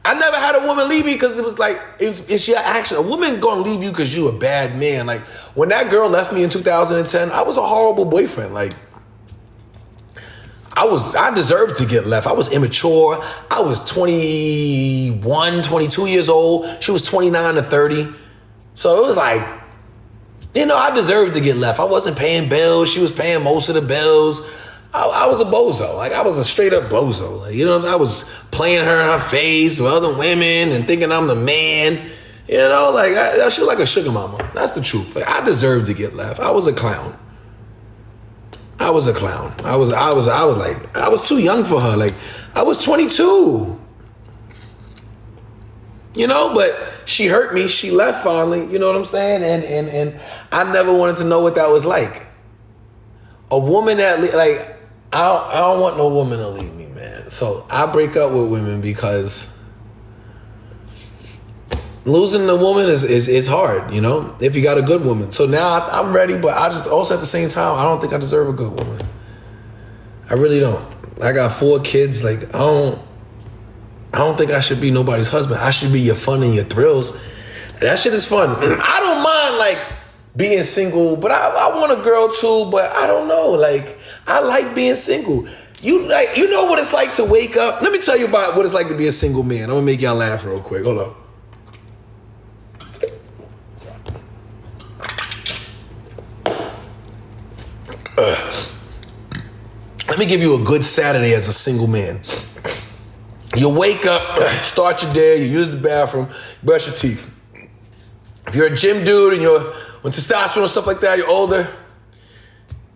I never had a woman leave me because it was like, it's your action. A woman gonna leave you because you a bad man. Like, when that girl left me in 2010, I was a horrible boyfriend. Like, I deserved to get left. I was immature. I was 21, 22 years old. She was 29 to 30. So it was like, you know, I deserved to get left. I wasn't paying bills. She was paying most of the bills. I was a bozo. Like, I was a straight up bozo. Like, you know, I was playing her in her face with other women and thinking I'm the man. You know, like, she was like a sugar mama. That's the truth. Like, I deserved to get left. I was a clown. I was too young for her. Like, I was 22. You know, but she hurt me. She left finally. You know what I'm saying? And I never wanted to know what that was like. A woman that, like, I don't want no woman to leave me, man. So I break up with women because losing a woman is hard, you know, if you got a good woman. So now I'm ready, but I just also at the same time, I don't think I deserve a good woman. I really don't. I got 4 kids. Like, I don't think I should be nobody's husband. I should be your fun and your thrills. That shit is fun. I don't mind, like, being single, but I want a girl too, but I don't know. Like, I like being single. You know what it's like to wake up? Let me tell you about what it's like to be a single man. I'm gonna make y'all laugh real quick. Hold on. Let me give you a good Saturday as a single man. You wake up, start your day, you use the bathroom, brush your teeth. If you're a gym dude and you're with testosterone and stuff like that, you're older,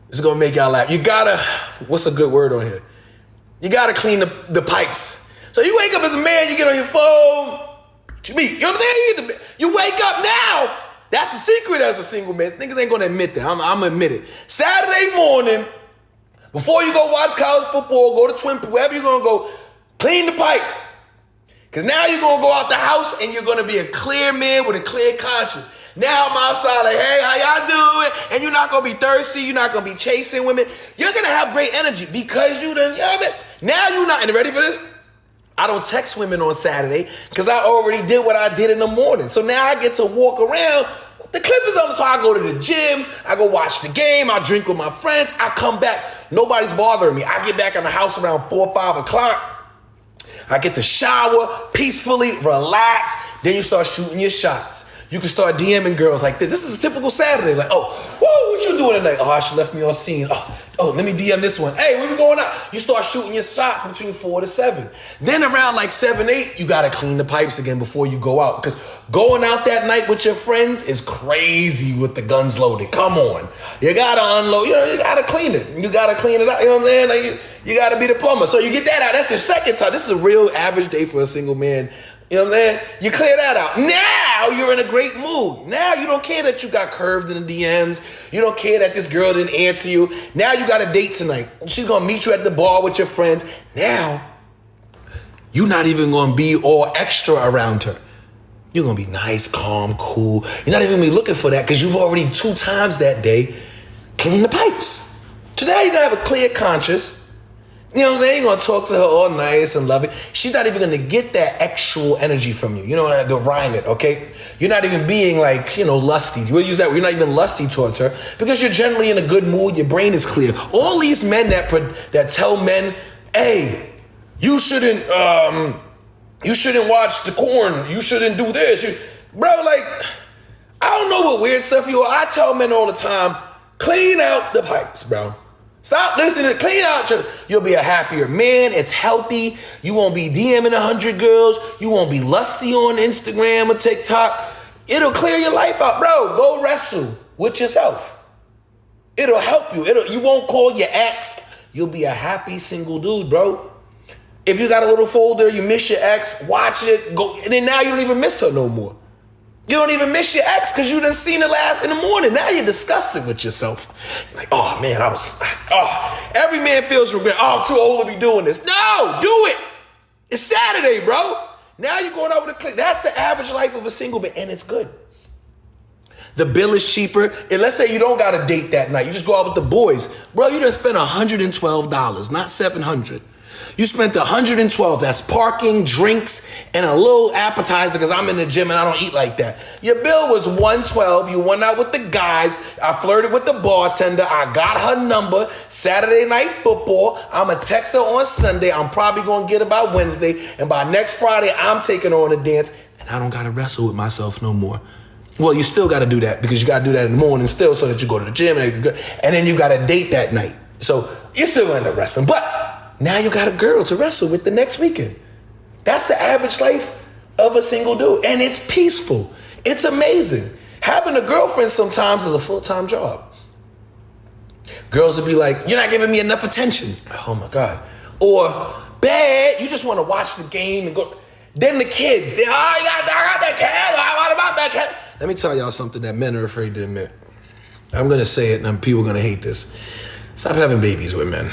this is gonna make y'all laugh. You gotta, what's a good word on here? You gotta clean the pipes. So you wake up as a man, you get on your phone, what you mean? You know what I'm saying? You wake up now. That's the secret as a single man. Niggas ain't gonna admit that. I'm gonna admit it. Saturday morning, before you go watch college football, go to Twin, wherever you're gonna go, clean the pipes. Because now you're going to go out the house and you're going to be a clear man with a clear conscience. Now I'm outside like, hey, how y'all doing? And you're not going to be thirsty. You're not going to be chasing women. You're going to have great energy because you done, you know what I mean? Now you're not, and ready for this? I don't text women on Saturday because I already did what I did in the morning. So now I get to walk around. The clip is on, so I go to the gym. I go watch the game. I drink with my friends. I come back. Nobody's bothering me. I get back in the house around 4 or 5 o'clock. I get to shower, peacefully, relax. Then you start shooting your shots. You can start DMing girls like this. This is a typical Saturday. Like, oh, whoa, what you doing tonight? Oh, she left me on scene. Oh, let me DM this one. Hey, where we going out? You start shooting your shots between 4 to 7. Then around like 7, 8, you got to clean the pipes again before you go out. Because going out that night with your friends is crazy with the guns loaded. Come on. You got to unload. You know, you got to clean it. You got to clean it out. You know what I'm saying? Like, you got to be the plumber. So you get that out. That's your second time. This is a real average day for a single man. You know what I'm saying? You clear that out. Now you're in a great mood. Now you don't care that you got curved in the DMs. You don't care that this girl didn't answer you. Now you got a date tonight. She's going to meet you at the bar with your friends. Now You're not even going to be all extra around her. You're going to be nice, calm, cool. You're not even going to be looking for that because you've already 2 times that day cleaned the pipes. So now you're going to have a clear conscience. You know what I'm saying? You're going to talk to her all nice and loving. She's not even going to get that actual energy from you. You know, the rhyme it, okay? You're not even being like, lusty. We'll use that. You're not even lusty towards her because you're generally in a good mood. Your brain is clear. All these men that tell men, hey, you shouldn't watch the corn. You shouldn't do this. Bro, like, I don't know what weird stuff you are. I tell men all the time, clean out the pipes, bro. Stop listening. Clean out. You'll be a happier man. It's healthy. You won't be DMing 100 girls. You won't be lusty on Instagram or TikTok. It'll clear your life out, bro. Go wrestle with yourself. It'll help you. You won't call your ex. You'll be a happy single dude, bro. If you got a little folder, you miss your ex, watch it, go, and then now you don't even miss her no more. You don't even miss your ex because you done seen her last in the morning. Now you're disgusted with yourself. Like, oh man, every man feels regret. Oh, I'm too old to be doing this. No, do it. It's Saturday, bro. Now you're going over the click. That's the average life of a single man, and it's good. The bill is cheaper. And let's say you don't got a date that night. You just go out with the boys. Bro, you done spent $112, not $700. You spent $112. That's parking, drinks, and a little appetizer because I'm in the gym and I don't eat like that. Your bill was $112. You went out with the guys. I flirted with the bartender. I got her number. Saturday night football. I'm going to text her on Sunday. I'm probably going to get her by Wednesday. And by next Friday, I'm taking her on a dance. And I don't got to wrestle with myself no more. Well, you still got to do that because you got to do that in the morning still so that you go to the gym and everything's good. And then you got a date that night. So you're still going to end up wrestling. But now you got a girl to wrestle with the next weekend. That's the average life of a single dude. And it's peaceful. It's amazing. Having a girlfriend sometimes is a full-time job. Girls will be like, you're not giving me enough attention. Oh my God. Or, bad, you just want to watch the game and go. Then the kids, I got that cat. What about that cat? Let me tell y'all something that men are afraid to admit. I'm going to say it and people are going to hate this. Stop having babies with men.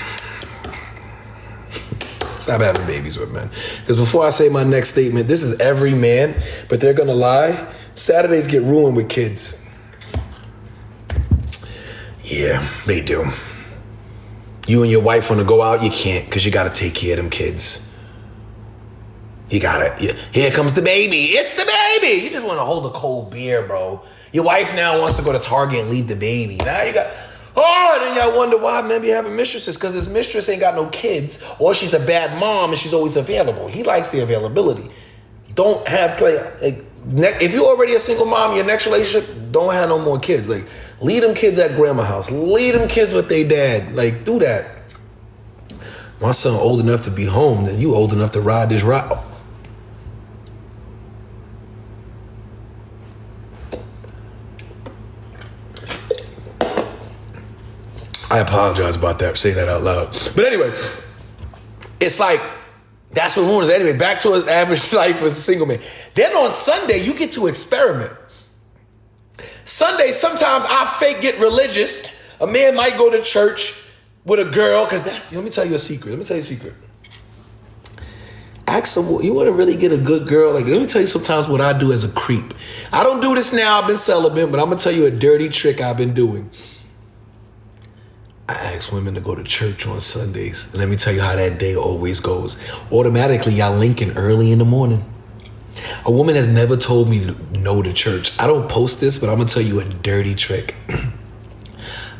Stop having babies with men. Because before I say my next statement, this is every man, but they're going to lie. Saturdays get ruined with kids. Yeah, they do. You and your wife want to go out, you can't because you got to take care of them kids. You got to. Here comes the baby. It's the baby. You just want to hold a cold beer, bro. Your wife now wants to go to Target and leave the baby. Now you got. Oh, then y'all wonder why men be having mistresses, because his mistress ain't got no kids, or she's a bad mom and she's always available. He likes the availability. Don't have, if you're already a single mom, your next relationship, don't have no more kids. Like, leave them kids at grandma's house. Leave them kids with their dad. Like, do that. My son old enough to be home, then you old enough to ride this ride. I apologize about that, say that out loud. But anyway, it's like, that's what ruins it. Anyway, back to an average life as a single man. Then on Sunday, you get to experiment. Sunday, sometimes I fake get religious. A man might go to church with a girl, because let me tell you a secret. Ask someone, you want to really get a good girl? Like, let me tell you sometimes what I do as a creep. I don't do this now, I've been celibate, but I'm going to tell you a dirty trick I've been doing. I ask women to go to church on Sundays. And let me tell you how that day always goes. Automatically, y'all linking early in the morning. A woman has never told me no to church. I don't post this, but I'm going to tell you a dirty trick. I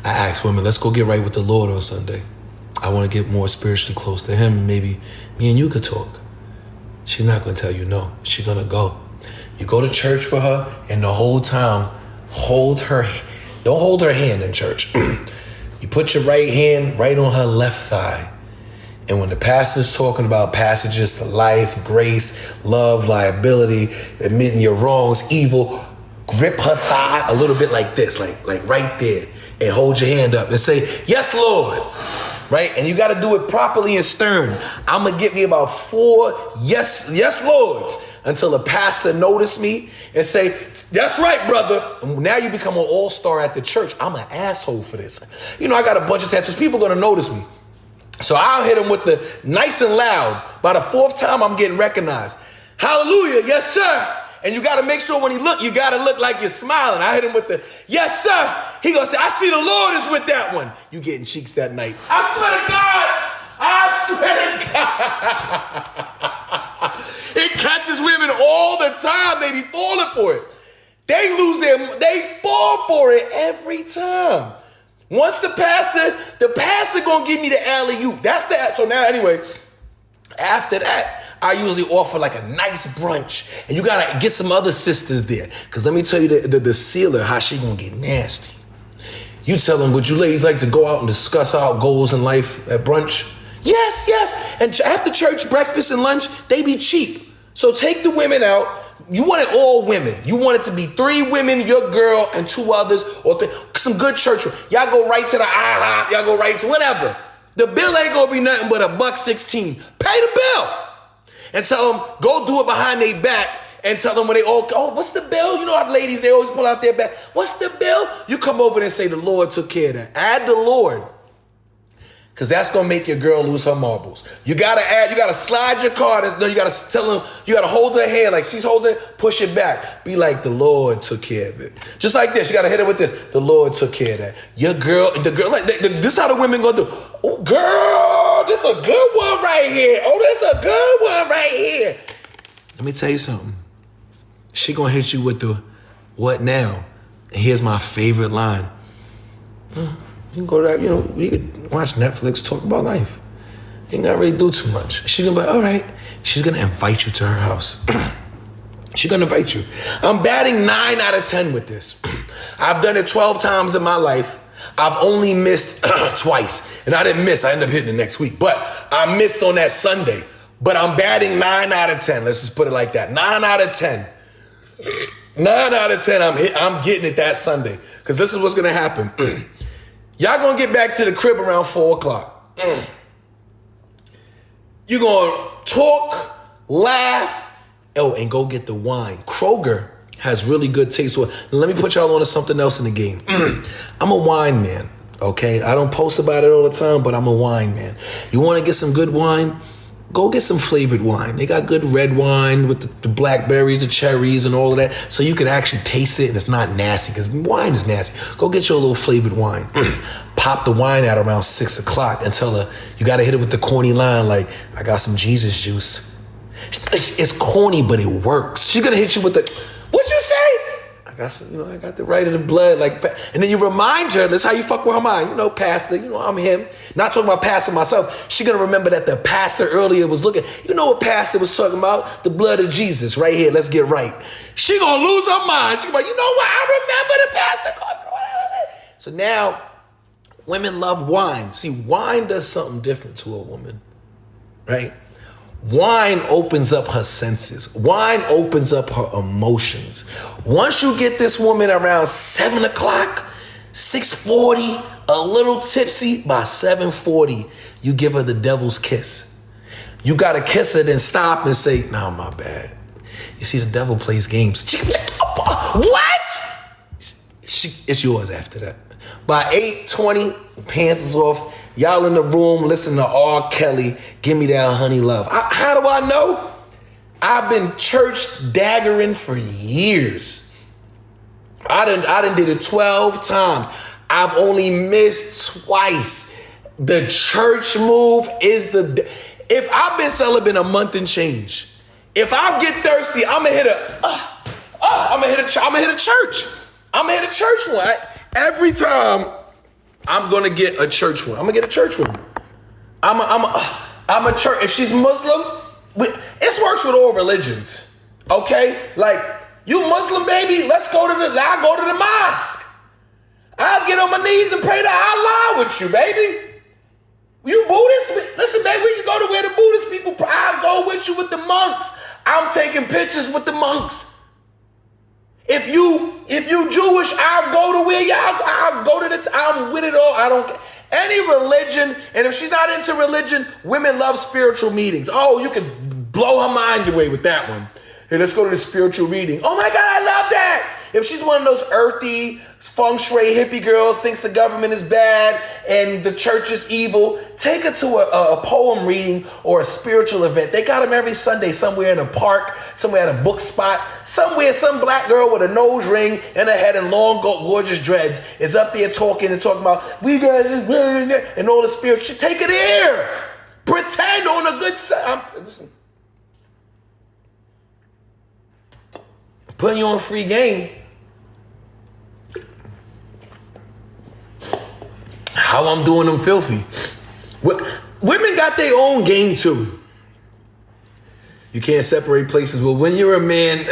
ask women, let's go get right with the Lord on Sunday. I want to get more spiritually close to him. Maybe me and you could talk. She's not going to tell you no. She's going to go. You go to church with her, and the whole time, don't hold her hand in church. You put your right hand right on her left thigh. And when the pastor's talking about passages to life, grace, love, liability, admitting your wrongs, evil, grip her thigh a little bit like this, like right there, and hold your hand up and say, yes, Lord, right? And you got to do it properly and stern. I'm going to get me about 4 yes, Lords until the pastor notice me and say, that's right, brother. And now you become an all-star at the church. I'm an asshole for this. You know, I got a bunch of tattoos. People are going to notice me. So I'll hit him with the nice and loud. By the fourth time, I'm getting recognized. Hallelujah, yes, sir. And you got to make sure when he look, you got to look like you're smiling. I hit him with the, yes, sir. He going to say, I see the Lord is with that one. You getting cheeks that night. I swear to God. It catches women all the time. They be falling for it. They fall for it every time. Once the pastor gonna give me the alley-oop. So now anyway, after that, I usually offer like a nice brunch. And you gotta get some other sisters there. Cause let me tell you the sealer, how she gonna get nasty. You tell them, would you ladies like to go out and discuss our goals in life at brunch? Yes, yes. And after church, breakfast and lunch, they be cheap. So take the women out. You want it all women. You want it to be 3 women, your girl, and 2 others, or some good church. Y'all go right to the IHOP. Y'all go right to whatever. The bill ain't gonna be nothing but $1.16. Pay the bill. And tell them, go do it behind their back. And tell them when they all, oh, what's the bill? You know how ladies, they always pull out their back. What's the bill? You come over there and say, the Lord took care of that. Add the Lord. Because that's going to make your girl lose her marbles. You got to slide your card. You got to tell them, you got to hold her hand like she's holding it, push it back. Be like, the Lord took care of it. Just like this. You got to hit her with this. The Lord took care of that. Your girl, like, this is how the women going to do. Oh, girl, this a good one right here. Oh, this a good one right here. Let me tell you something. She going to hit you with the, what now? And here's my favorite line. You can go there, we could watch Netflix, talk about life. You ain't gotta really do too much. She's gonna be like, all right. She's gonna invite you to her house. She's gonna invite you. I'm batting 9 out of 10 with this. I've done it 12 times in my life. I've only missed twice. And I didn't miss, I ended up hitting it next week. But I missed on that Sunday. But I'm batting 9 out of 10. Let's just put it like that. 9 out of 10. 9 out of 10, I'm getting it that Sunday. Because this is what's gonna happen. Y'all gonna get back to the crib around 4 o'clock. You're gonna talk, laugh, and go get the wine. Kroger has really good taste. So let me put y'all on to something else in the game. I'm a wine man, okay? I don't post about it all the time, but I'm a wine man. You wanna get some good wine? Go get some flavored wine. They got good red wine with the blackberries, the cherries, and all of that. So you can actually taste it and it's not nasty, because wine is nasty. Go get your little flavored wine. Pop the wine out around 6 o'clock and tell her, you got to hit it with the corny line like, I got some Jesus juice. It's corny, but it works. She's going to hit you with the, what'd you say? I got some, I got the right of the blood, like, and then you remind her, that's how you fuck with her mind. Pastor, I'm him. Not talking about pastor myself. She gonna remember that the pastor earlier was looking, what pastor was talking about? The blood of Jesus, right here, let's get right. She gonna lose her mind. She gonna be like, you know what, I remember the pastor. So now, women love wine. See, wine does something different to a woman, right? Wine opens up her senses. Wine opens up her emotions. Once you get this woman around 7 o'clock, 6:40, a little tipsy, by 7:40, you give her the devil's kiss. You got to kiss her, then stop and say, no, my bad. You see, the devil plays games. What? It's yours after that. By 8:20, pants is off. Y'all in the room, listen to R. Kelly, Give Me That Honey Love. How do I know? I've been church daggering for years. I done did it 12 times. I've only missed twice. The church move is if I've been celibate a month and change, if I get thirsty, I'm gonna hit a church. I'm gonna hit a church one. Every time I'm gonna get a church one. I'm gonna get a church one. I'm a church. If she's Muslim, it works with all religions. Okay? Like, you Muslim, baby, I go to the mosque. I'll get on my knees and pray to Allah with you, baby. You Buddhist? Listen, baby, we can go to where the Buddhist people pray. I'll go with you with the monks. I'm taking pictures with the monks. If you Jewish, I'll go to where I'll go to I'm with it all. I don't care. Any religion, and if she's not into religion, women love spiritual meetings. Oh, you can blow her mind away with that one. Hey, let's go to the spiritual reading. Oh my God, I love that. If she's one of those earthy, feng shui hippie girls, thinks the government is bad and the church is evil, take her to a poem reading or a spiritual event. They got them every Sunday somewhere in a park, somewhere at a book spot, somewhere some black girl with a nose ring and a head and long, gorgeous dreads is up there talking about, we got this, and all the spiritual shit. Take it here. Pretend on a good side. Listen. Putting you on a free game. How I'm doing them filthy. Women got their own game too. You can't separate places. Well, when you're a man,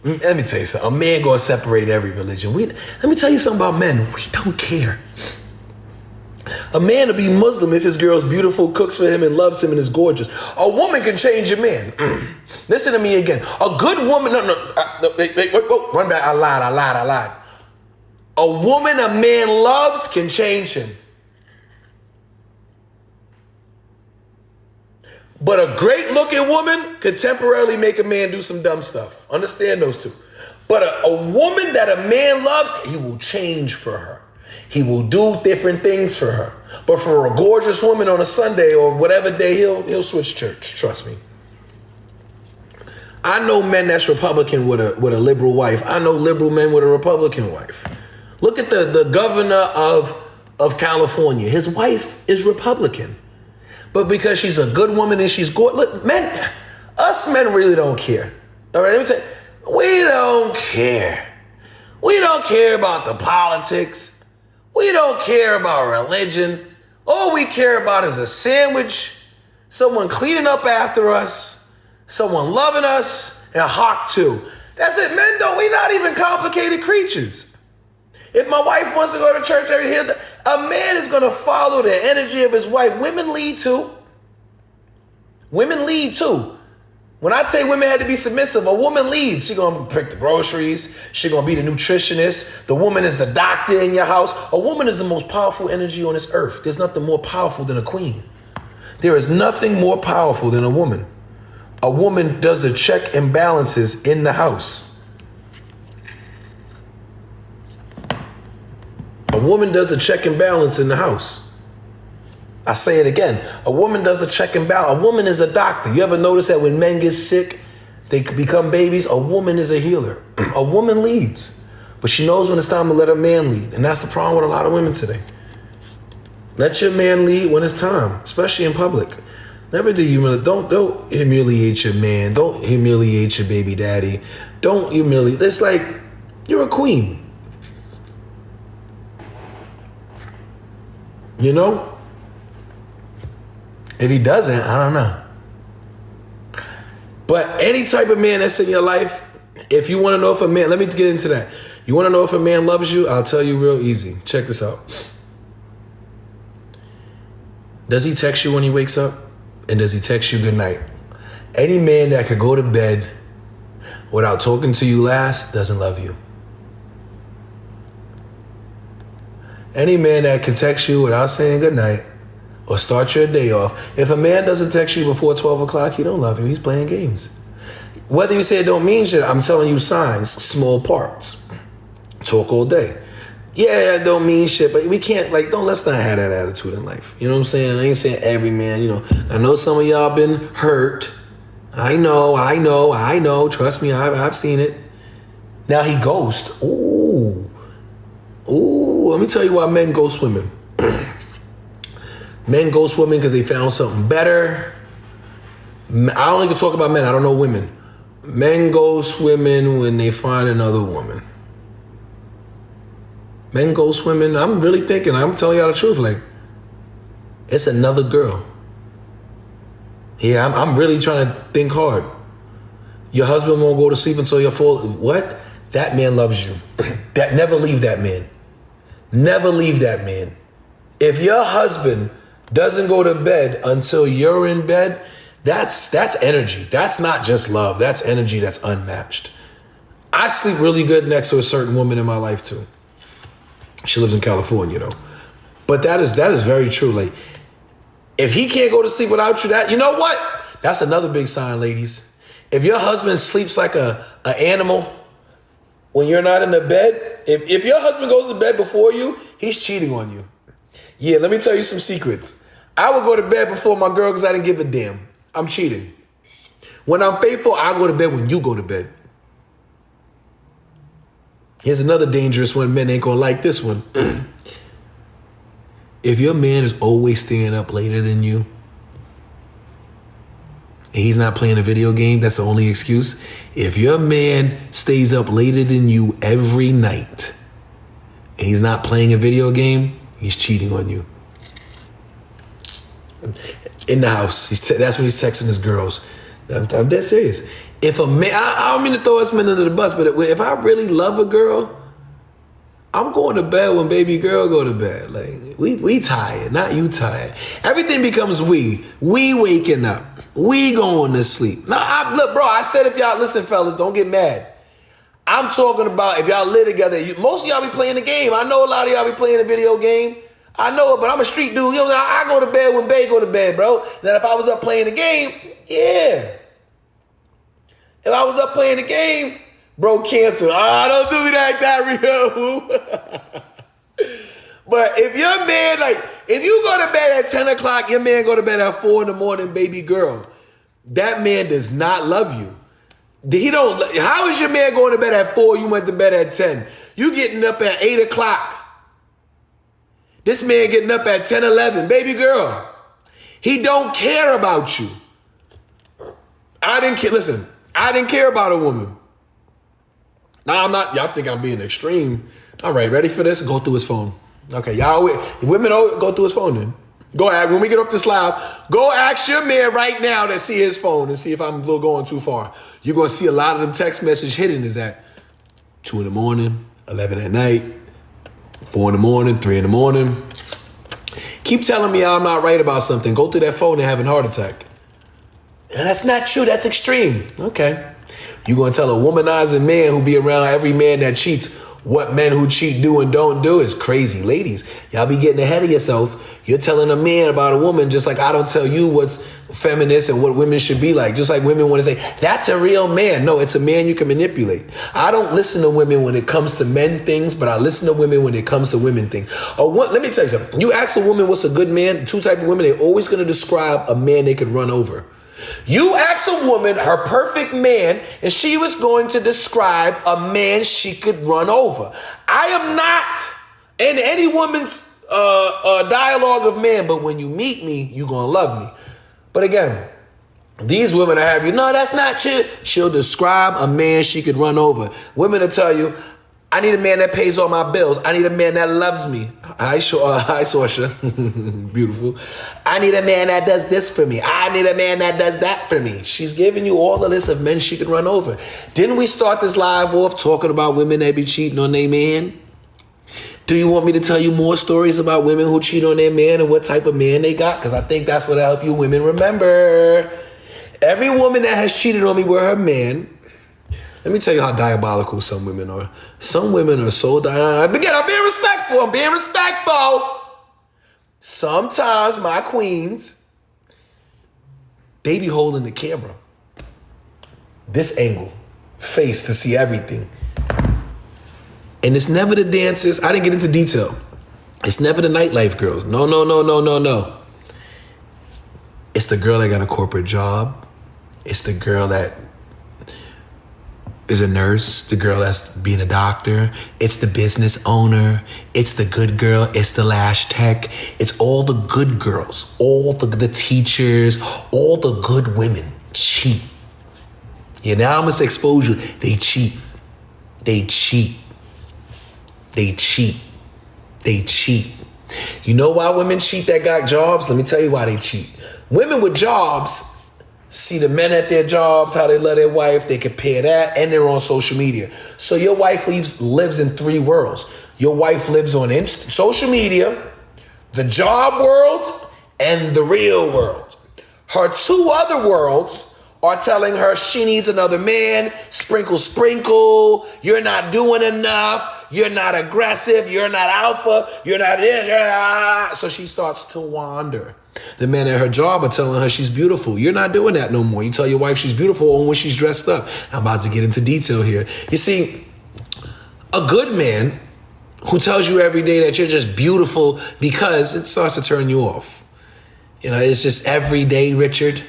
let me tell you something. A man gonna separate every religion. Let me tell you something about men. We don't care. A man to be Muslim if his girl's beautiful, cooks for him, and loves him and is gorgeous. A woman can change a man. Listen to me again. A good woman, wait, run back. I lied. A woman a man loves can change him. But a great looking woman could temporarily make a man do some dumb stuff. Understand those two. But a woman that a man loves, he will change for her. He will do different things for her. But for a gorgeous woman on a Sunday or whatever day, he'll switch church. Trust me. I know men that's Republican with a liberal wife. I know liberal men with a Republican wife. Look at the governor of California. His wife is Republican. But because she's a good woman and she's good, look, us men really don't care. All right, let me tell you, we don't care. We don't care about the politics. We don't care about religion. All we care about is a sandwich, someone cleaning up after us, someone loving us, and a hawk too. That's it, men don't. We're not even complicated creatures. If my wife wants to go to church every year, a man is going to follow the energy of his wife. Women lead too. Women lead too. When I say women had to be submissive, a woman leads. She's going to pick the groceries. She's going to be the nutritionist. The woman is the doctor in your house. A woman is the most powerful energy on this earth. There's nothing more powerful than a queen. There is nothing more powerful than a woman. A woman does the check and balances in the house. A woman does a check and balance in the house. I say it again. A woman does a check and balance. A woman is a doctor. You ever notice that when men get sick, they become babies? A woman is a healer. A woman leads. But she knows when it's time to let her man lead. And that's the problem with a lot of women today. Let your man lead when it's time, especially in public. Never do you don't humiliate your man. Don't humiliate your baby daddy. Don't humiliate. It's like you're a queen. You know? If he doesn't, I don't know. But any type of man that's in your life, if you want to know if a man, let me get into that. You want to know if a man loves you? I'll tell you real easy. Check this out. Does he text you when he wakes up? And does he text you good night? Any man that could go to bed without talking to you last doesn't love you. Any man that can text you without saying good night or start your day off. If a man doesn't text you before 12 o'clock, he don't love you. He's playing games. Whether you say it don't mean shit, I'm telling you signs, small parts. Talk all day. Yeah, it don't mean shit, but we can't, let's not have that attitude in life. You know what I'm saying? I ain't saying every man, I know some of y'all been hurt. I know. Trust me, I've seen it. Now he ghosts. Ooh, let me tell you why men go swimming. Men go swimming because they found something better. I only can talk about men. I don't know women. Men go swimming when they find another woman. Men go swimming. I'm really thinking, I'm telling y'all the truth. It's another girl. Yeah, I'm really trying to think hard. Your husband won't go to sleep until you're full. What? That man loves you. Never leave that man. Never leave that man. If your husband doesn't go to bed until you're in bed, that's energy. That's not just love. That's energy that's unmatched. I sleep really good next to a certain woman in my life too. She lives in California though. But that is very true. If he can't go to sleep without you, you know what? That's another big sign, ladies. If your husband sleeps like an animal, when you're not in the bed, if your husband goes to bed before you, he's cheating on you. Yeah, let me tell you some secrets. I would go to bed before my girl because I didn't give a damn. I'm cheating. When I'm faithful, I go to bed when you go to bed. Here's another dangerous one. Men ain't gonna like this one. If your man is always staying up later than you, and he's not playing a video game, that's the only excuse. If your man stays up later than you every night, and he's not playing a video game, he's cheating on you. In the house, that's when he's texting his girls. I'm dead serious. If a man, I don't mean to throw us men under the bus, but if I really love a girl, I'm going to bed when baby girl go to bed. Like, we tired, not you tired. Everything becomes we. We waking up. We going to sleep. Now, look, bro, I said if y'all, listen, fellas, don't get mad. I'm talking about if y'all live together, most of y'all be playing the game. I know a lot of y'all be playing a video game. I know it, but I'm a street dude. You know, I go to bed when bae go to bed, bro. Now, if I was up playing the game, yeah. If I was up playing the game, bro, cancel. Don't do me like that, Rio. But if your man, like, if you go to bed at 10 o'clock, your man go to bed at 4 in the morning, baby girl, that man does not love you. How is your man going to bed at 4, you went to bed at 10? You getting up at 8 o'clock. This man getting up at 10, 11. Baby girl, he don't care about you. I didn't care about a woman. Now, I'm not, y'all think I'm being extreme. All right, ready for this? Go through his phone. Okay, women go through his phone then. Go ask, when we get off this live, go ask your man right now to see his phone and see if I'm going too far. You're going to see a lot of them text message hidden is at 2 in the morning, 11 at night, 4 in the morning, 3 in the morning. Keep telling me I'm not right about something. Go through that phone and have a heart attack. And that's not true. That's extreme. Okay. You going to tell a womanizing man who be around every man that cheats what men who cheat do and don't do is crazy. Ladies, y'all be getting ahead of yourself. You're telling a man about a woman just like I don't tell you what's feminist and what women should be like. Just like women want to say, that's a real man. No, it's a man you can manipulate. I don't listen to women when it comes to men things, but I listen to women when it comes to women things. Let me tell you something. You ask a woman what's a good man, two types of women, they're always going to describe a man they could run over. You ask a woman her perfect man, and she was going to describe a man she could run over. I am not in any woman's dialogue of man, but when you meet me, you're going to love me. But again, these women that have you, no, that's not true. She'll describe a man she could run over. Women will tell you, I need a man that pays all my bills. I need a man that loves me. Hi, Sorsha. Beautiful. I need a man that does this for me. I need a man that does that for me. She's giving you all the list of men she could run over. Didn't we start this live off talking about women that be cheating on their man? Do you want me to tell you more stories about women who cheat on their man and what type of man they got? Because I think that's what'll help you women remember. Every woman that has cheated on me with her man, let me tell you how diabolical some women are. Some women are so diabolical. Again, I'm being respectful. Sometimes my queens, they be holding the camera. This angle, face to see everything. And it's never the dancers. I didn't get into detail. It's never the nightlife girls. No. It's the girl that got a corporate job. It's the girl that is a nurse, the girl that's being a doctor. It's the business owner. It's the good girl. It's the lash tech. It's all the good girls, all the teachers, all the good women cheat. Yeah, now I must expose you. They cheat. You know why women cheat that got jobs? Let me tell you why they cheat. Women with jobs see the men at their jobs, how they love their wife, they compare that, and they're on social media. So your wife lives in 3 worlds. Your wife lives on social media, the job world, and the real world. Her 2 other worlds are telling her she needs another man, sprinkle, you're not doing enough, you're not aggressive, you're not alpha, you're not this, you're not. So she starts to wander. The men at her job are telling her she's beautiful. You're not doing that no more. You tell your wife she's beautiful only when she's dressed up. I'm about to get into detail here. You see, A good man who tells you every day that you're just beautiful because it starts to turn you off. You know, it's just every day, Richard.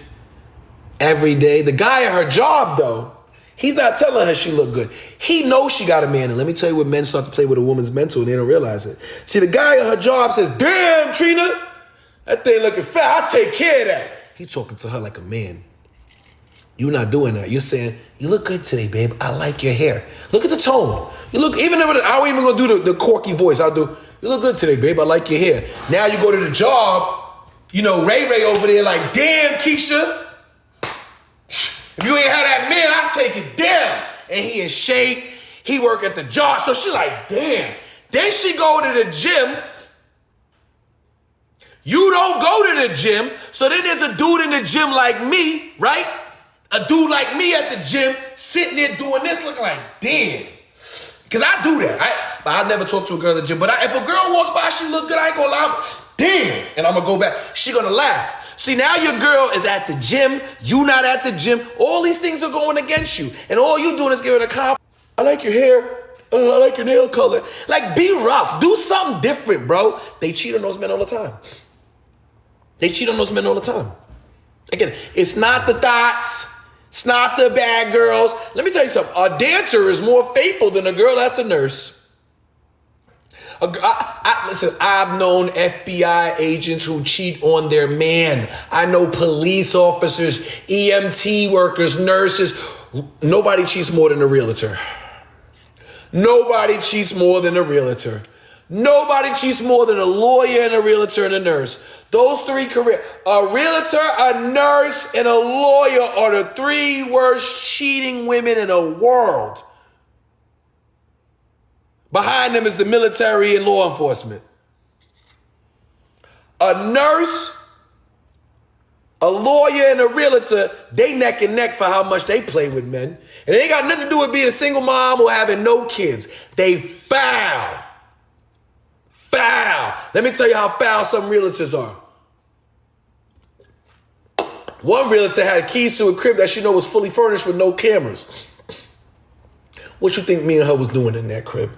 Every day. The guy at her job, though, he's not telling her she look good. He knows she got a man. And let me tell you what men start to play with a woman's mental and they don't realize it. See, the guy at her job says, damn, Trina, that thing looking fat. I'll take care of that. He talking to her like a man. You're not doing that. You're saying, you look good today, babe. I like your hair. Look at the tone. You look, even if I ain't even gonna do the corky voice. I'll do, you look good today, babe. I like your hair. Now you go to the job, you know, Ray over there like, damn, Keisha. If you ain't had that man, I'll take it down. And he in shape. He work at the job. So she like, damn. Then she go to the gym. You don't go to the gym. So then there's a dude in the gym like me, right? A dude like me at the gym sitting there doing this looking like, damn. Because I do that. But I never talk to a girl at the gym. But if a girl walks by, she look good, I ain't gonna lie. Damn. And I'm gonna go back. She gonna laugh. See, now your girl is at the gym. You not at the gym. All these things are going against you. And all you doing is giving a compliment. I like your hair. I like your nail color. Like, be rough. Do something different, bro. They cheat on those men all the time. They cheat on those men all the time. Again, it's not the thoughts. It's not the bad girls. Let me tell you something. A dancer is more faithful than a girl that's a nurse. Listen, I've known FBI agents who cheat on their man. I know police officers, EMT workers, nurses. Nobody cheats more than a realtor. Nobody cheats more than a realtor. Nobody cheats more than a lawyer and a realtor and a nurse. Those three careers, a realtor, a nurse, and a lawyer are the three worst cheating women in the world. Behind them is the military and law enforcement. A nurse, a lawyer, and a realtor, they neck and neck for how much they play with men. And it ain't got nothing to do with being a single mom or having no kids. They foul. Foul. Let me tell you how foul some realtors are. One realtor had keys to a crib that she know was fully furnished with no cameras. What you think me and her was doing in that crib?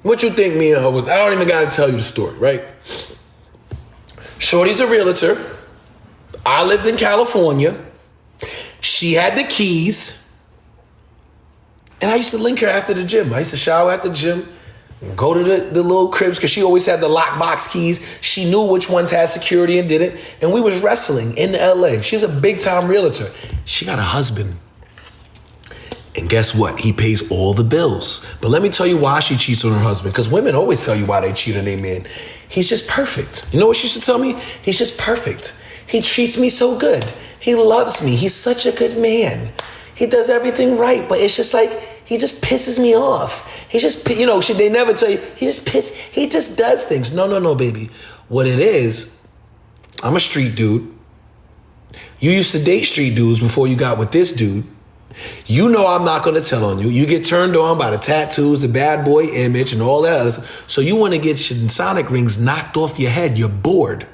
What you think me and her was? I don't even gotta tell you the story, right? Shorty's a realtor. I lived in California. She had the keys. And I used to link her after the gym. I used to shower at the gym, go to the little cribs, because she always had the lockbox keys. She knew which ones had security and didn't. And we was wrestling in LA. She's a big time realtor. She got a husband. And guess what? He pays all the bills. But let me tell you why she cheats on her husband. Because women always tell you why they cheat on their man. He's just perfect. You know what she should tell me? He's just perfect. He treats me so good. He loves me. He's such a good man. He does everything right. But it's just like, he just pisses me off. He just, you know, they never tell you, he just does things. No, baby. What it is, I'm a street dude. You used to date street dudes before you got with this dude. You know I'm not going to tell on you. You get turned on by the tattoos, the bad boy image, and all that other stuff. So you want to get your sonic rings knocked off your head. You're bored.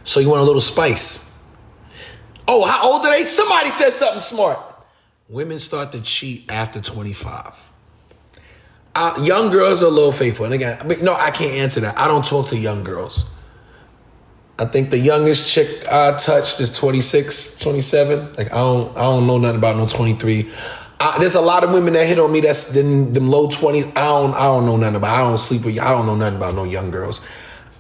So you want a little spice. Oh, how old are they? Somebody said something smart. Women start to cheat after 25. Young girls are a little faithful. And again, no, I can't answer that. I don't talk to young girls. I think the youngest chick I touched is 26, 27. Like, I don't know nothing about no 23. There's a lot of women that hit on me that's in them low 20s. I don't know nothing about. I don't sleep with. I don't know nothing about no young girls.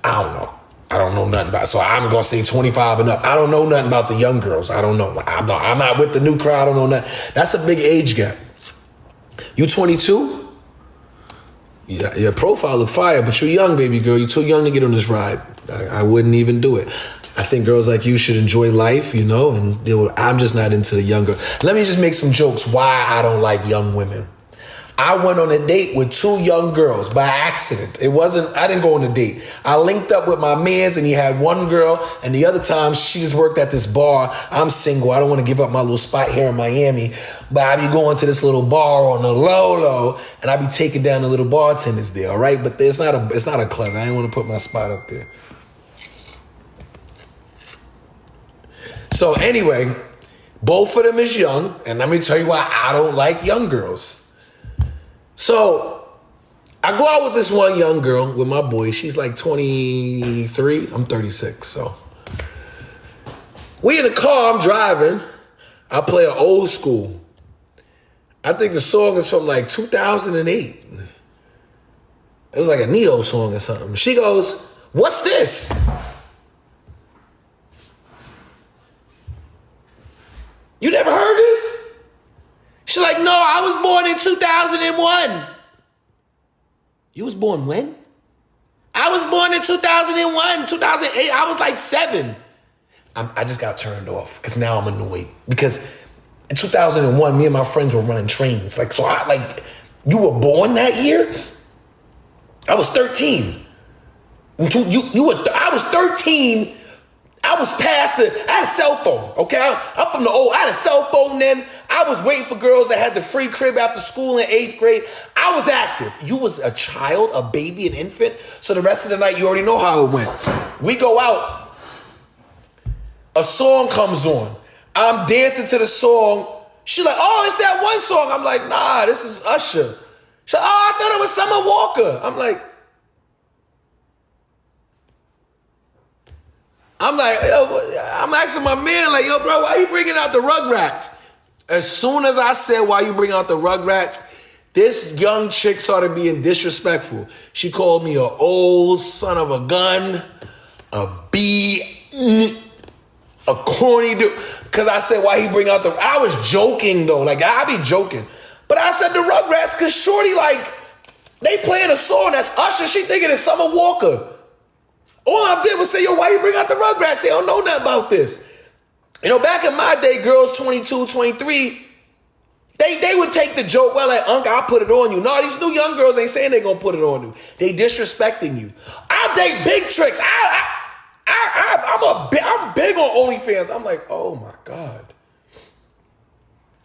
I don't know. I don't know nothing about. So I'm gonna say 25 and up. I don't know nothing about the young girls. I don't know. I'm not with the new crowd. I don't know nothing. That's a big age gap. You 22? Yeah, your profile look fire, but you're young, baby girl. You're too young to get on this ride. I wouldn't even do it. I think girls like you should enjoy life, you know, and I'm just not into the younger. Let me just make some jokes why I don't like young women. I went on a date with two young girls by accident. I didn't go on a date. I linked up with my mans and he had one girl, and the other time she just worked at this bar. I'm single. I don't want to give up my little spot here in Miami, but I be going to this little bar on the low, and I be taking down the little bartenders there, all right? But it's not a club. I didn't want to put my spot up there. So anyway, Both of them is young, and let me tell you why I don't like young girls. So I go out with this one young girl with my boy. She's like 23. I'm 36. So we in the car. I'm driving. I play an old school. I think the song is from like 2008. It was like a Neo song or something. She goes, "What's this?" You never heard this? She's like, "No, I was born in 2001. You was born when? I was born in 2001, 2008. I was like 7. I just got turned off because now I'm annoyed. Because in 2001, me and my friends were running trains. Like, so I like, you were born that year? I was 13. I was 13. I was past I had a cell phone, okay? I'm from the old, I had a cell phone then. I was waiting for girls that had the free crib after school in 8th grade. I was active. You was a child, a baby, an infant. So the rest of the night, you already know how it went. We go out. A song comes on. I'm dancing to the song. She's like, "Oh, it's that one song." I'm like, "Nah, this is Usher." She's like, "Oh, I thought it was Summer Walker." I'm like, yo, I'm asking my man, like, "Yo, bro, why you bringing out the Rugrats?" As soon as I said, "Why you bring out the Rugrats?" this young chick started being disrespectful. She called me an old son of a gun, a corny dude. Because I said, "Why he bring out the..." I was joking, though. Like, I be joking. But I said the Rugrats because shorty, like, they playing a song that's Usher. She thinking it's Summer Walker. All I did was say, "Yo, why you bring out the Rugrats? They don't know nothing about this." You know, back in my day, girls 22, 23, they would take the joke, "Well, like, Unc, I'll put it on you." No, these new young girls ain't saying they gonna put it on you. They disrespecting you. I date big tricks. I'm big on OnlyFans. I'm like, oh my God.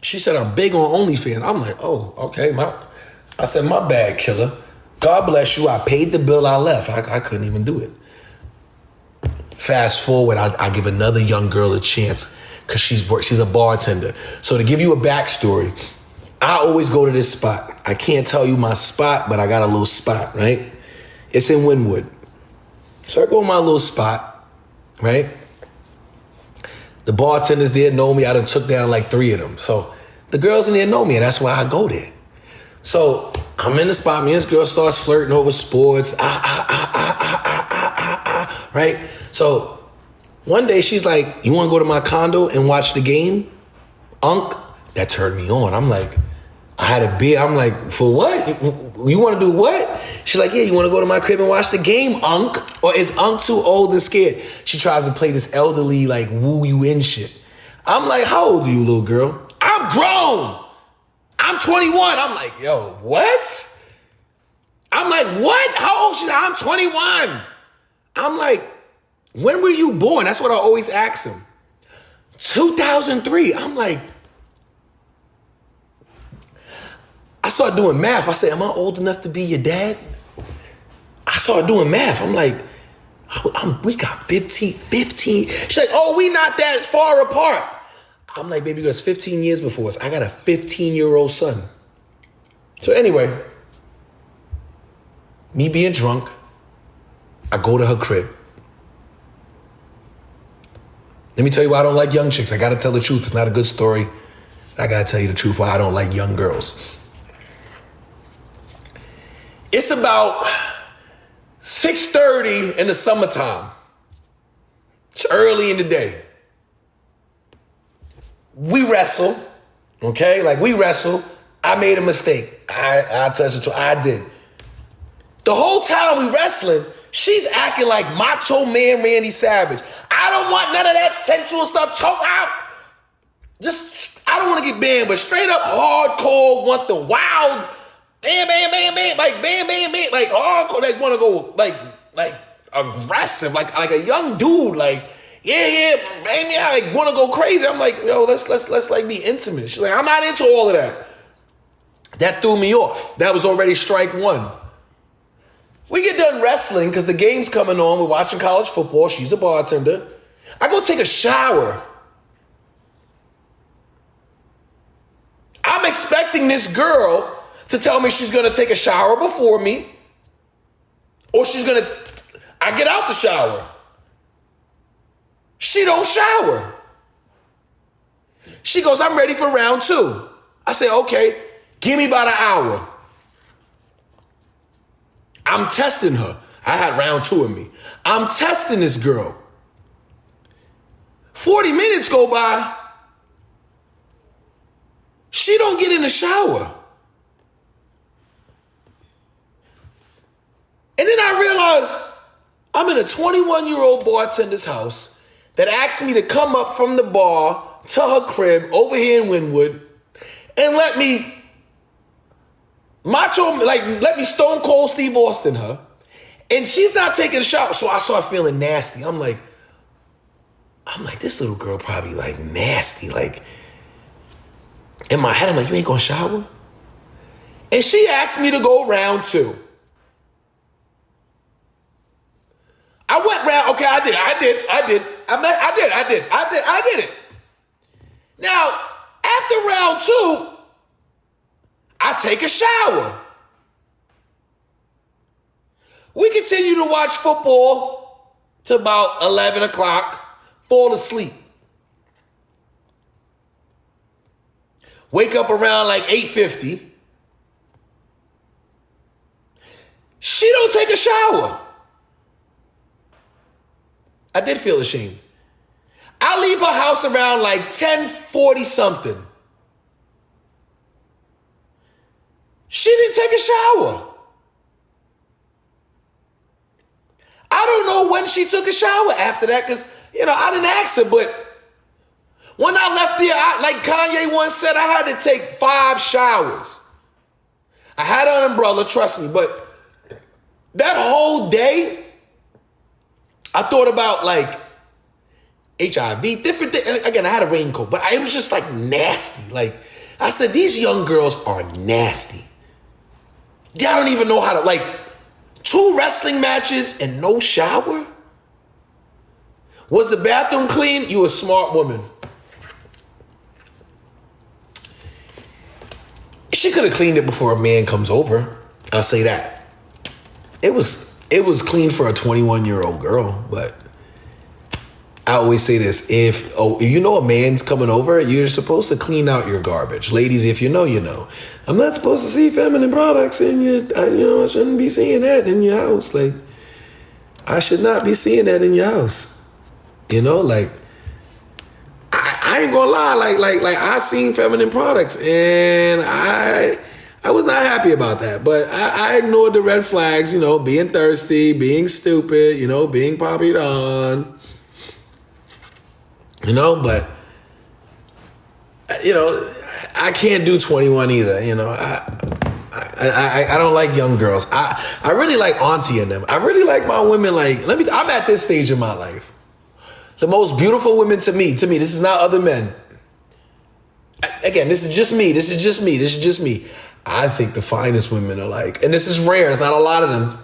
She said, "I'm big on OnlyFans." I'm like, oh, okay. I said, "My bad, killer. God bless you. I paid the bill. I left. I couldn't even do it." Fast forward, I give another young girl a chance because she's a bartender. So to give you a backstory, I always go to this spot. I can't tell you my spot, but I got a little spot, right? It's in Wynwood. So I go to my little spot, right? The bartenders there know me. I done took down like 3 of them. So the girls in there know me, and that's why I go there. So I'm in the spot. Me and this girl starts flirting over sports. Right? So one day she's like, "You want to go to my condo and watch the game, Unc?" That turned me on. I'm like, I had a beer. I'm like, "For what? You want to do what?" She's like, "Yeah, you want to go to my crib and watch the game, Unc? Or is Unc too old and scared?" She tries to play this elderly, like, woo you in shit. I'm like, "How old are you, little girl?" "I'm grown. I'm 21. I'm like, "Yo, what?" I'm like, "What? How old?" She's like, "I'm 21. I'm like, "When were you born?" That's what I always ask him. 2003. I'm like, I started doing math. I said, "Am I old enough to be your dad?" I started doing math. I'm like, we got 15. She's like, "Oh, we not that far apart." I'm like, "Baby girl, it's 15 years before us. I got a 15-year-old son." So anyway, me being drunk, I go to her crib. Let me tell you why I don't like young chicks. I gotta tell the truth. It's not a good story. I gotta tell you the truth why I don't like young girls. It's about 6:30 in the summertime. It's early in the day. We wrestle, okay? Like, we wrestle. I made a mistake. I touched it. I did. The whole time we wrestling, she's acting like Macho Man Randy Savage. I don't want none of that sensual stuff. Choke out. I don't want to get banned, but straight up hardcore want the wild, bam, bam, bam, bam, like bam, bam, bam, like hardcore. They want to go like aggressive, like a young dude, like yeah, bam, yeah, like want to go crazy. I'm like, "Yo, let's like be intimate." She's like, "I'm not into all of that." That threw me off. That was already strike one. We get done wrestling because the game's coming on. We're watching college football. She's a bartender. I go take a shower. I'm expecting this girl to tell me she's gonna take a shower before me, or I get out the shower. She don't shower. She goes, I'm ready for round 2. I say, okay, give me about an hour. I'm testing her. I had round 2 in me. I'm testing this girl. 40 minutes go by. She don't get in the shower. And then I realize I'm in a 21-year-old bartender's house that asked me to come up from the bar to her crib over here in Wynwood and let me let me Stone Cold Steve Austin her. And she's not taking a shower. So I start feeling nasty. I'm like, this little girl probably like nasty. Like, in my head, I'm like, you ain't gonna shower? And she asked me to go round 2. I went round, okay, I did it. Now, after round 2, I take a shower. We continue to watch football to about 11 o'clock, fall asleep. Wake up around like 8:50. She don't take a shower. I did feel ashamed. I leave her house around like 10:40 something. She didn't take a shower. I don't know when she took a shower after that because, I didn't ask her, but when I left there, like Kanye once said, I had to take 5 showers. I had an umbrella, trust me, but that whole day, I thought about like HIV, different things. Again, I had a raincoat, but it was just like nasty. Like I said, these young girls are nasty. Y'all don't even know how to, 2 wrestling matches and no shower? Was the bathroom clean? You a smart woman. She could have cleaned it before a man comes over. I'll say that. It was clean for a 21-year-old girl, but I always say this. If you know a man's coming over, you're supposed to clean out your garbage. Ladies, if you know, you know. I'm not supposed to see feminine products in your, I shouldn't be seeing that in your house. Like, I should not be seeing that in your house. I ain't gonna lie, like I seen feminine products and I was not happy about that, but I ignored the red flags, being thirsty, being stupid, being Papi on, but I can't do 21 either, I don't like young girls. I really like auntie in them. I really like my women, I'm at this stage in my life. The most beautiful women to me, this is not other men. Again, this is just me. I think the finest women are and this is rare, it's not a lot of them.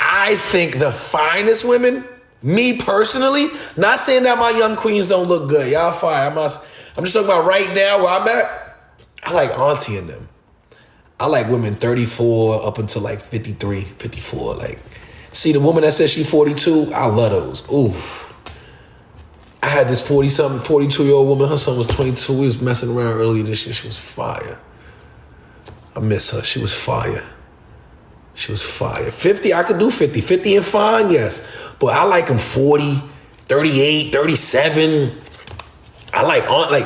I think the finest women, me personally, not saying that my young queens don't look good. Y'all fire. I'm just talking about right now where I'm at. I like auntie in them. I like women 34 up until 53, 54. See the woman that says she's 42, I love those. Oof. I had this 40-something, 42-year-old woman. Her son was 22. We was messing around earlier this year. She was fire. I miss her. She was fire. 50, I could do 50. 50 and fine, yes. But I like them 40, 38, 37. I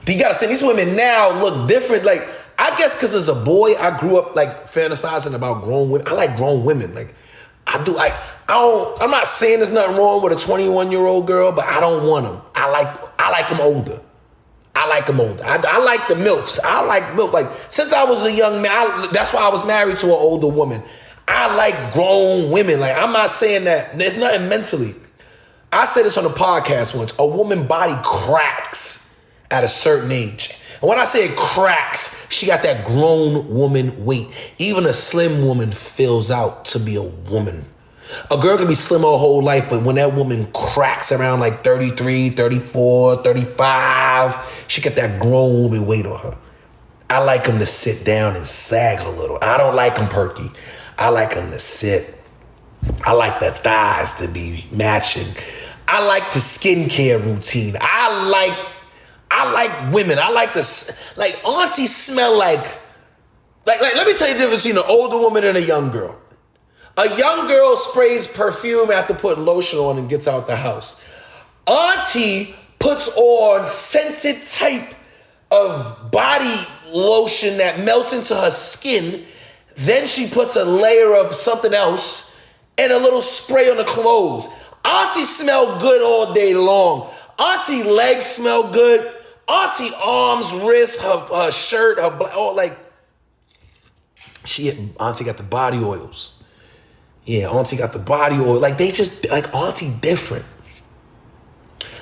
you gotta say, these women now look different. I guess because as a boy, I grew up fantasizing about grown women. I like grown women. I'm not saying there's nothing wrong with a 21-year-old girl, but I don't want them. I like them older. I like the MILFs. I like MILF. Since I was a young man, that's why I was married to an older woman. I like grown women. I'm not saying that. There's nothing mentally. I said this on a podcast once. A woman body cracks at a certain age. And when I say it cracks, she got that grown woman weight. Even a slim woman fills out to be a woman. A girl can be slim her whole life, but when that woman cracks around 33, 34, 35, she got that grown woman weight on her. I like them to sit down and sag a little. I don't like them perky. I like them to sit. I like the thighs to be matching. I like the skincare routine. I like women. I like aunties smell like let me tell you the difference between an older woman and a young girl. A young girl sprays perfume after putting lotion on and gets out the house. Auntie puts on scented type of body lotion that melts into her skin. Then she puts a layer of something else and a little spray on the clothes. Auntie smell good all day long. Auntie legs smell good. Auntie arms, wrists, her shirt, auntie got the body oils. Yeah, auntie got the body oil. Like they just, like auntie different.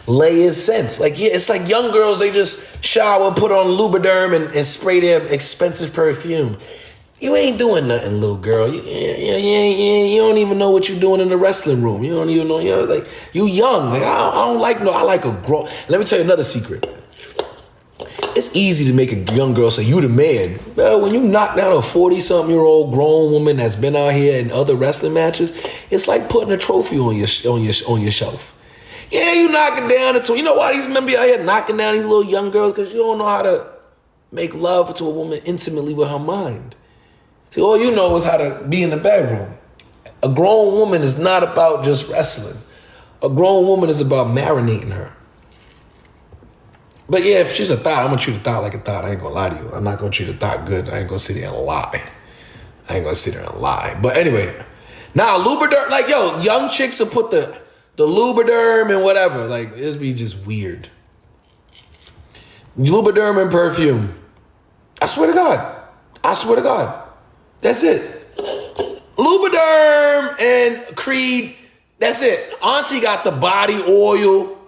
Layers sense. Like, yeah, it's like young girls, they just shower, put on Lubriderm and spray their expensive perfume. You ain't doing nothing, little girl. You don't even know what you're doing in the wrestling room. You don't even know, like, you young. Like, I don't like, I like a grown. Let me tell you another secret. It's easy to make a young girl say, you the man. Well, when you knock down a 40-something-year-old grown woman that's been out here in other wrestling matches, it's like putting a trophy on your shelf. Yeah, you knocking down it too. You know why these men be out here knocking down these little young girls? Because you don't know how to make love to a woman intimately with her mind. See, all you know is how to be in the bedroom. A grown woman is not about just wrestling. A grown woman is about marinating her. But yeah, if she's a thought, I'm going to treat a thought like a thought. I ain't going to lie to you. I'm not going to treat a thought good. I ain't going to sit there and lie. But anyway, now Lubriderm, like, yo, young chicks will put the Lubriderm and whatever. Like, it'd be just weird. Lubriderm and perfume. I swear to God. That's it. Lubriderm and Creed. That's it. Auntie got the body oil.